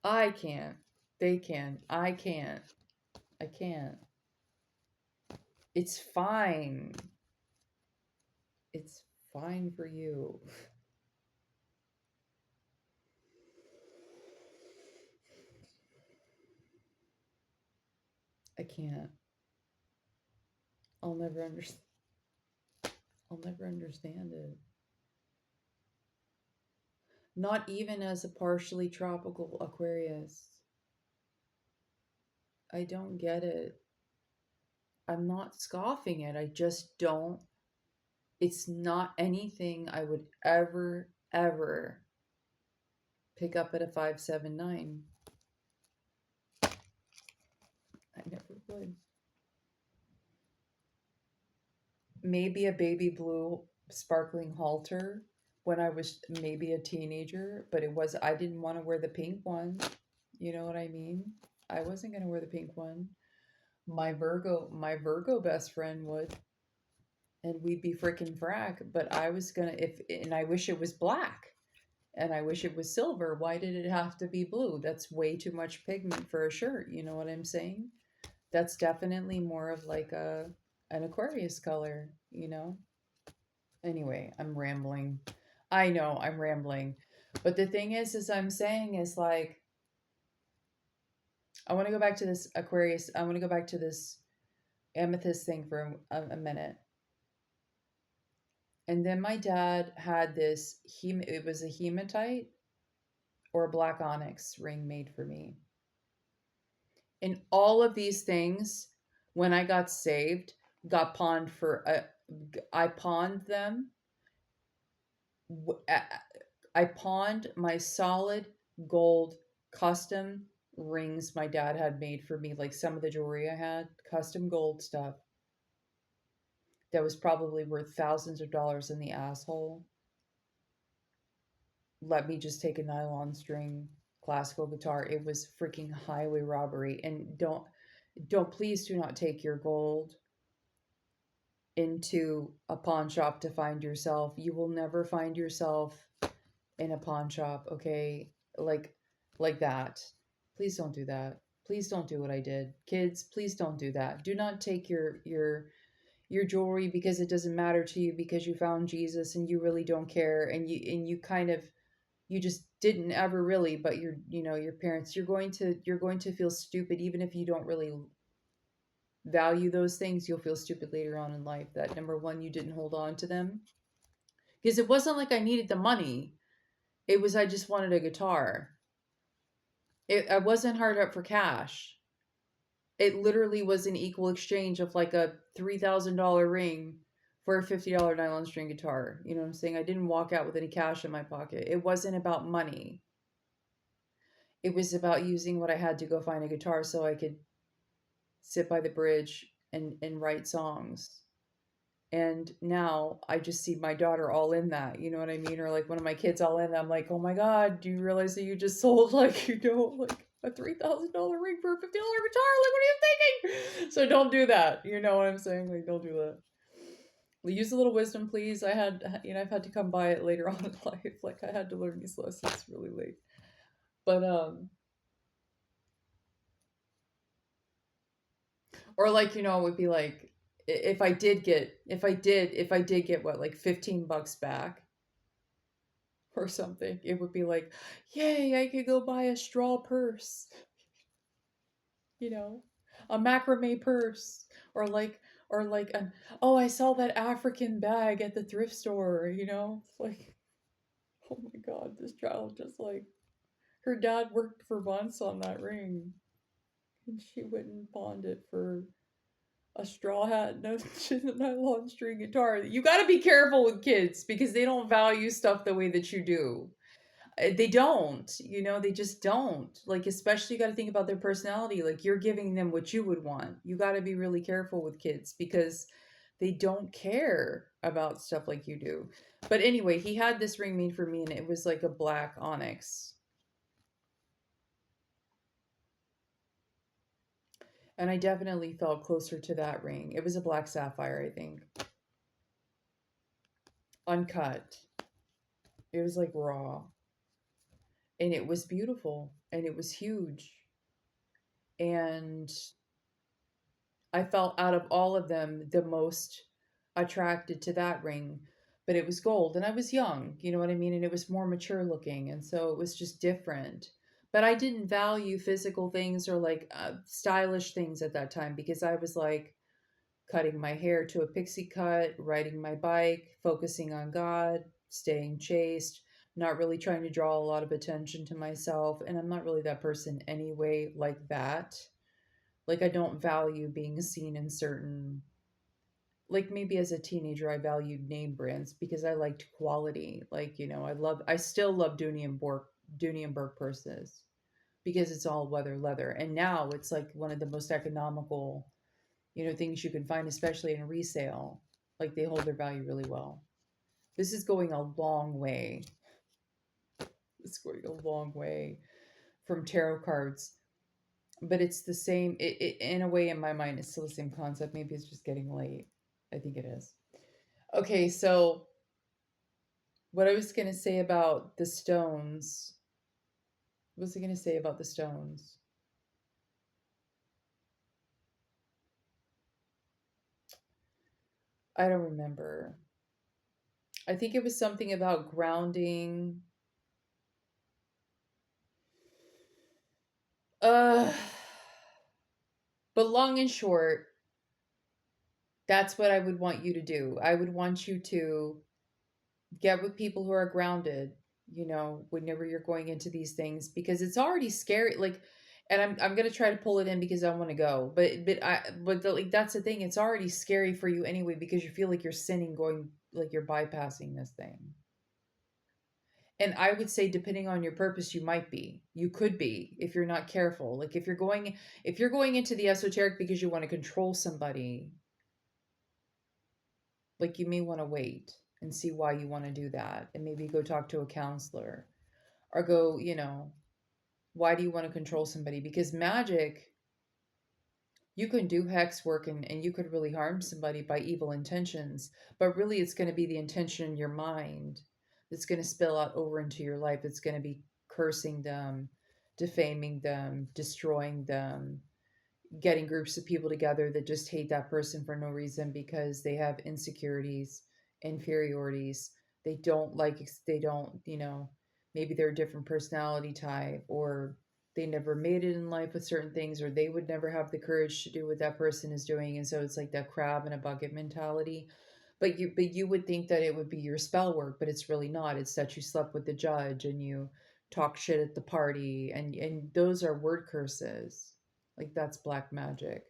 I can't. They can. I can't. I can't. It's fine. It's fine for you. I can't. I'll never understand. I'll never understand it. Not even as a partially tropical Aquarius. I don't get it. I'm not scoffing it. I just don't. It's not anything I would ever pick up at a 579. I never would. Maybe a baby blue sparkling halter when I was maybe a teenager, but I didn't want to wear the pink one. You know what I mean? I wasn't going to wear the pink one. My Virgo best friend would, and we'd be freaking frack, but I was going to, and I wish it was black and I wish it was silver. Why did it have to be blue? That's way too much pigment for a shirt. You know what I'm saying? That's definitely more of like an Aquarius color, you know? Anyway, I'm rambling. I know I'm rambling. But the thing is I'm saying is like, I want to go back to this Aquarius. I want to go back to this amethyst thing for a minute. And then my dad had this, it was a hematite or a black onyx ring made for me. And all of these things, when I got saved, got pawned for, I pawned them. I pawned my solid gold custom rings my dad had made for me, like some of the jewelry I had, custom gold stuff that was probably worth thousands of dollars in the asshole. Let me just take a nylon string classical guitar. It was freaking highway robbery. And please do not take your gold into a pawn shop to find yourself. You will never find yourself in a pawn shop, okay? Like that. Please don't do that. Please don't do what I did. Kids, please don't do that. Do not take your jewelry because it doesn't matter to you because you found Jesus and you really don't care and you kind of you just didn't ever really, but your parents, you're going to feel stupid even if you don't really value those things. You'll feel stupid later on in life that number one, you didn't hold on to them because it wasn't like I needed the money. It was I just wanted a guitar. I wasn't hard up for cash. It literally was an equal exchange of like a $3,000 ring for a $50 nylon string guitar. You know what I'm saying? I didn't walk out with any cash in my pocket. It wasn't about money. It was about using what I had to go find a guitar so I could sit by the bridge and write songs. And now I just see my daughter all in that, you know what I mean? Or like one of my kids all in that. I'm like, oh my God, do you realize that you just sold like, like a $3,000 ring for a $50 guitar? Like, what are you thinking? So don't do that. You know what I'm saying? Like, don't do that. Use a little wisdom, please. I've had to come by it later on in life. Like I had to learn these lessons really late. But or like, it would be like if I did get what, like $15 back or something, it would be like, yay, I could go buy a straw purse, you know, a macrame purse, or like an, oh, I saw that African bag at the thrift store, like, oh my God, this child just like, her dad worked for months on that ring and she went and pawned it for a straw hat and a nylon string guitar. You got to be careful with kids because they don't value stuff the way that you do. They don't, they just don't. Like, especially you got to think about their personality. Like, you're giving them what you would want. You got to be really careful with kids because they don't care about stuff like you do. But anyway, he had this ring made for me and it was like a black onyx. And I definitely felt closer to that ring. It was a black sapphire, I think. Uncut. It was like raw. And it was beautiful. And it was huge. And I felt out of all of them the most attracted to that ring. But it was gold. And I was young, you know what I mean? And it was more mature looking. And so it was just different. But I didn't value physical things or like stylish things at that time because I was like, cutting my hair to a pixie cut, riding my bike, focusing on God, staying chaste, not really trying to draw a lot of attention to myself. And I'm not really that person anyway, like that. Like, I don't value being seen in certain, like maybe as a teenager, I valued name brands because I liked quality. Like, I still love Dooney and Burke purses because it's all weather leather. And now it's like one of the most economical things you can find, especially in resale. Like, they hold their value really well. This is going a long way. It's going a long way from tarot cards, but it's the same. In a way, in my mind, it's still the same concept. Maybe it's just getting late. I think it is. Okay, so what I was going to say about the stones. What was I going to say about the stones? I don't remember. I think it was something about grounding. Uh But long and short, that's what I would want you to do. I would want you to get with people who are grounded, whenever you're going into these things, because it's already scary. Like, and I'm gonna try to pull it in because I want to go, but that's the thing. It's already scary for you anyway because you feel like you're sinning, going like you're bypassing this thing. And I would say, depending on your purpose, you could be if you're not careful. Like if you're going into the esoteric because you want to control somebody, like you may want to wait and see why you want to do that, and maybe go talk to a counselor, or go, why do you want to control somebody? Because magic, you can do hex work, and you could really harm somebody by evil intentions, but really it's going to be the intention in your mind that's going to spill out over into your life. It's going to be cursing them, defaming them, destroying them, getting groups of people together that just hate that person for no reason because they have insecurities, inferiorities. They don't, maybe they're a different personality type, or they never made it in life with certain things, or they would never have the courage to do what that person is doing. And so it's like that crab in a bucket mentality. But you would think that it would be your spell work, but it's really not. It's that you slept with the judge and you talk shit at the party, and those are word curses. Like that's black magic.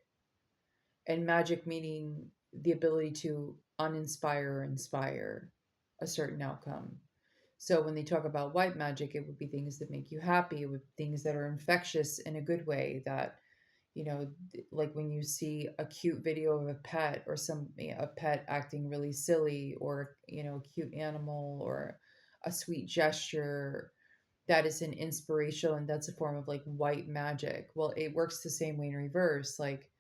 And magic meaning the ability to uninspire or inspire a certain outcome. So when they talk about white magic, it would be things that make you happy, it would be things that are infectious in a good way, that like when you see a cute video of a pet, or a pet acting really silly, or a cute animal, or a sweet gesture, that is an inspirational, and that's a form of like white magic. Well, it works the same way in reverse, like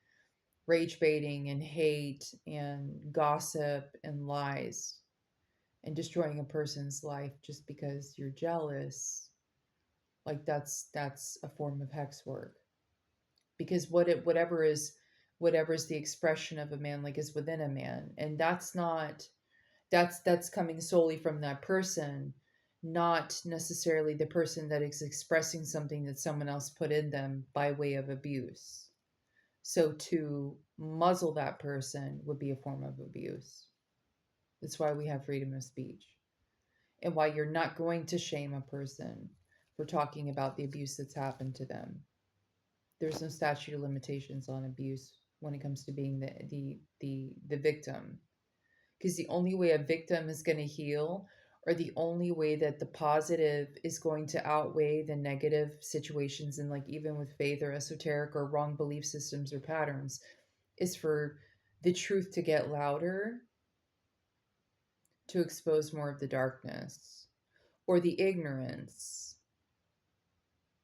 rage baiting and hate and gossip and lies and destroying a person's life just because you're jealous. Like that's a form of hex work, because whatever is the expression of a man, like, is within a man, and that's coming solely from that person, not necessarily the person that is expressing something that someone else put in them by way of abuse. So to muzzle that person would be a form of abuse. That's why we have freedom of speech, and why you're not going to shame a person for talking about the abuse that's happened to them. There's no statute of limitations on abuse when it comes to being the victim, because the only way a victim is going to heal, or the only way that the positive is going to outweigh the negative situations, and like even with faith or esoteric or wrong belief systems or patterns, is for the truth to get louder, to expose more of the darkness or the ignorance.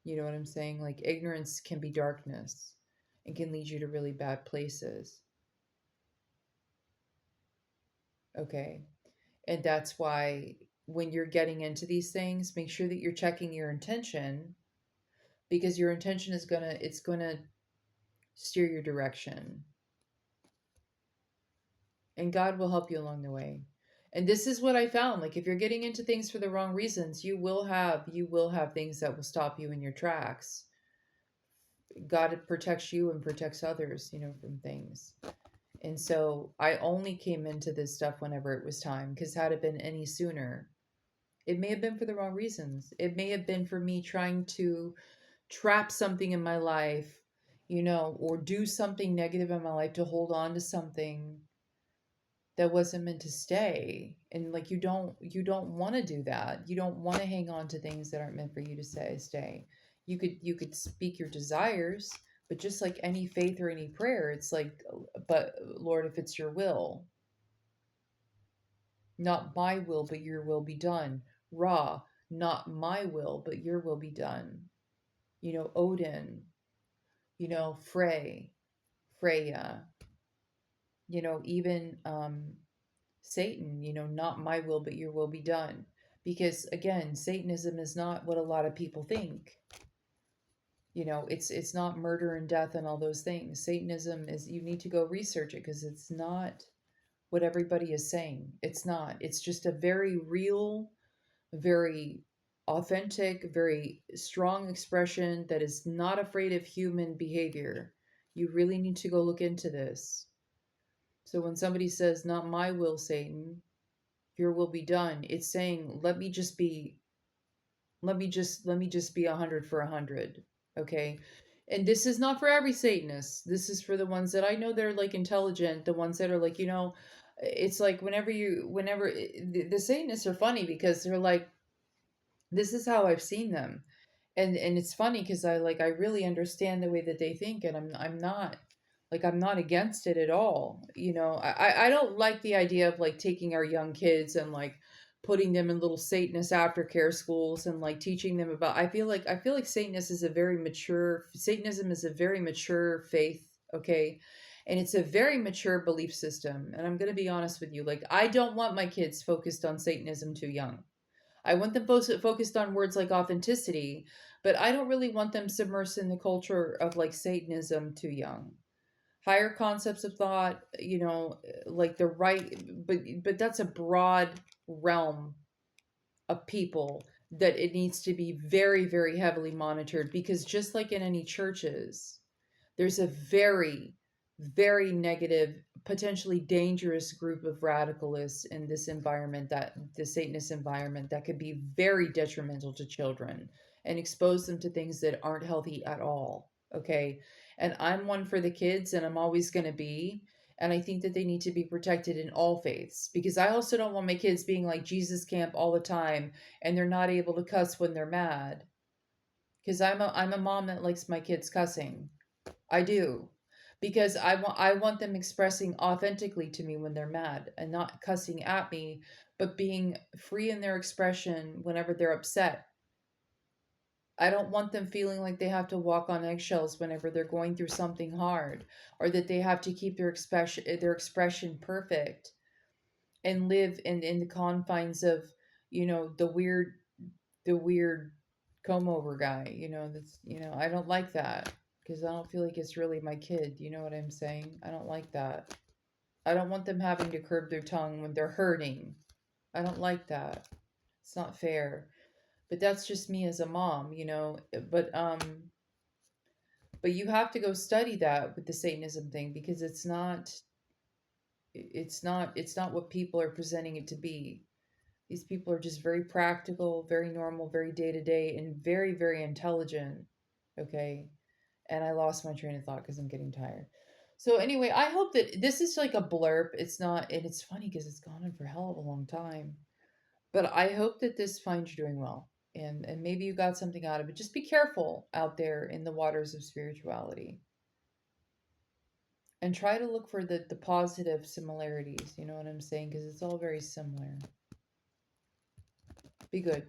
You know what I'm saying? Like ignorance can be darkness and can lead you to really bad places. Okay. And that's why when you're getting into these things, make sure that you're checking your intention, because your intention it's going to steer your direction. And God will help you along the way. And this is what I found. Like if you're getting into things for the wrong reasons, you will have things that will stop you in your tracks. God protects you and protects others, from things. And so I only came into this stuff whenever it was time, because had it been any sooner, it may have been for the wrong reasons. It may have been for me trying to trap something in my life, or do something negative in my life to hold on to something that wasn't meant to stay. And like you don't want to do that. You don't want to hang on to things that aren't meant for you to stay. You could speak your desires, but just like any faith or any prayer, it's like, but Lord, if it's your will, not my will, but your will be done. Ra, not my will, but your will be done. Odin, Freya, even Satan, not my will, but your will be done. Because again, Satanism is not what a lot of people think. It's not murder and death and all those things. Satanism is, you need to go research it, because it's not what everybody is saying. It's not. It's just a very real, very authentic, very strong expression that is not afraid of human behavior. You really need to go look into this. So when somebody says, not my will, Satan, your will be done, it's saying, let me just be 100 for 100. Okay. And this is not for every Satanist. This is for the ones that I know that are like intelligent, the ones that are like, it's like whenever the Satanists are funny because they're like, this is how I've seen them. And it's funny because I really understand the way that they think, and I'm not against it at all. I don't like the idea of like taking our young kids and like putting them in little Satanist aftercare schools and like teaching them about. I feel like Satanism is a very mature faith, okay? And it's a very mature belief system. And I'm going to be honest with you, like I don't want my kids focused on Satanism too young. I want them focused on words like authenticity, but I don't really want them submersed in the culture of like Satanism too young. Higher concepts of thought, like the right, but that's a broad realm of people that it needs to be very, very heavily monitored because just like in any churches, there's a very, very negative, potentially dangerous group of radicalists in this environment, that the Satanist environment, that could be very detrimental to children and expose them to things that aren't healthy at all. Okay. And I'm one for the kids, and I'm always going to be. And I think that they need to be protected in all faiths because I also don't want my kids being like Jesus camp all the time and they're not able to cuss when they're mad. Because I'm a mom that likes my kids cussing. I do. Because I want them expressing authentically to me when they're mad and not cussing at me, but being free in their expression whenever they're upset. I don't want them feeling like they have to walk on eggshells whenever they're going through something hard, or that they have to keep their expression perfect and live in the confines of, the weird comb over guy, I don't like that because I don't feel like it's really my kid. You know what I'm saying? I don't like that. I don't want them having to curb their tongue when they're hurting. I don't like that. It's not fair. But that's just me as a mom, but you have to go study that with the Satanism thing because it's not what people are presenting it to be. These people are just very practical, very normal, very day to day, and very, very intelligent. Okay. And I lost my train of thought because I'm getting tired. So, anyway, I hope that this is like a blurb. It's not, and it's funny because it's gone on for a hell of a long time. But I hope that this finds you doing well. And maybe you got something out of it. Just be careful out there in the waters of spirituality and try to look for the positive similarities. You know what I'm saying? Because it's all very similar. Be good.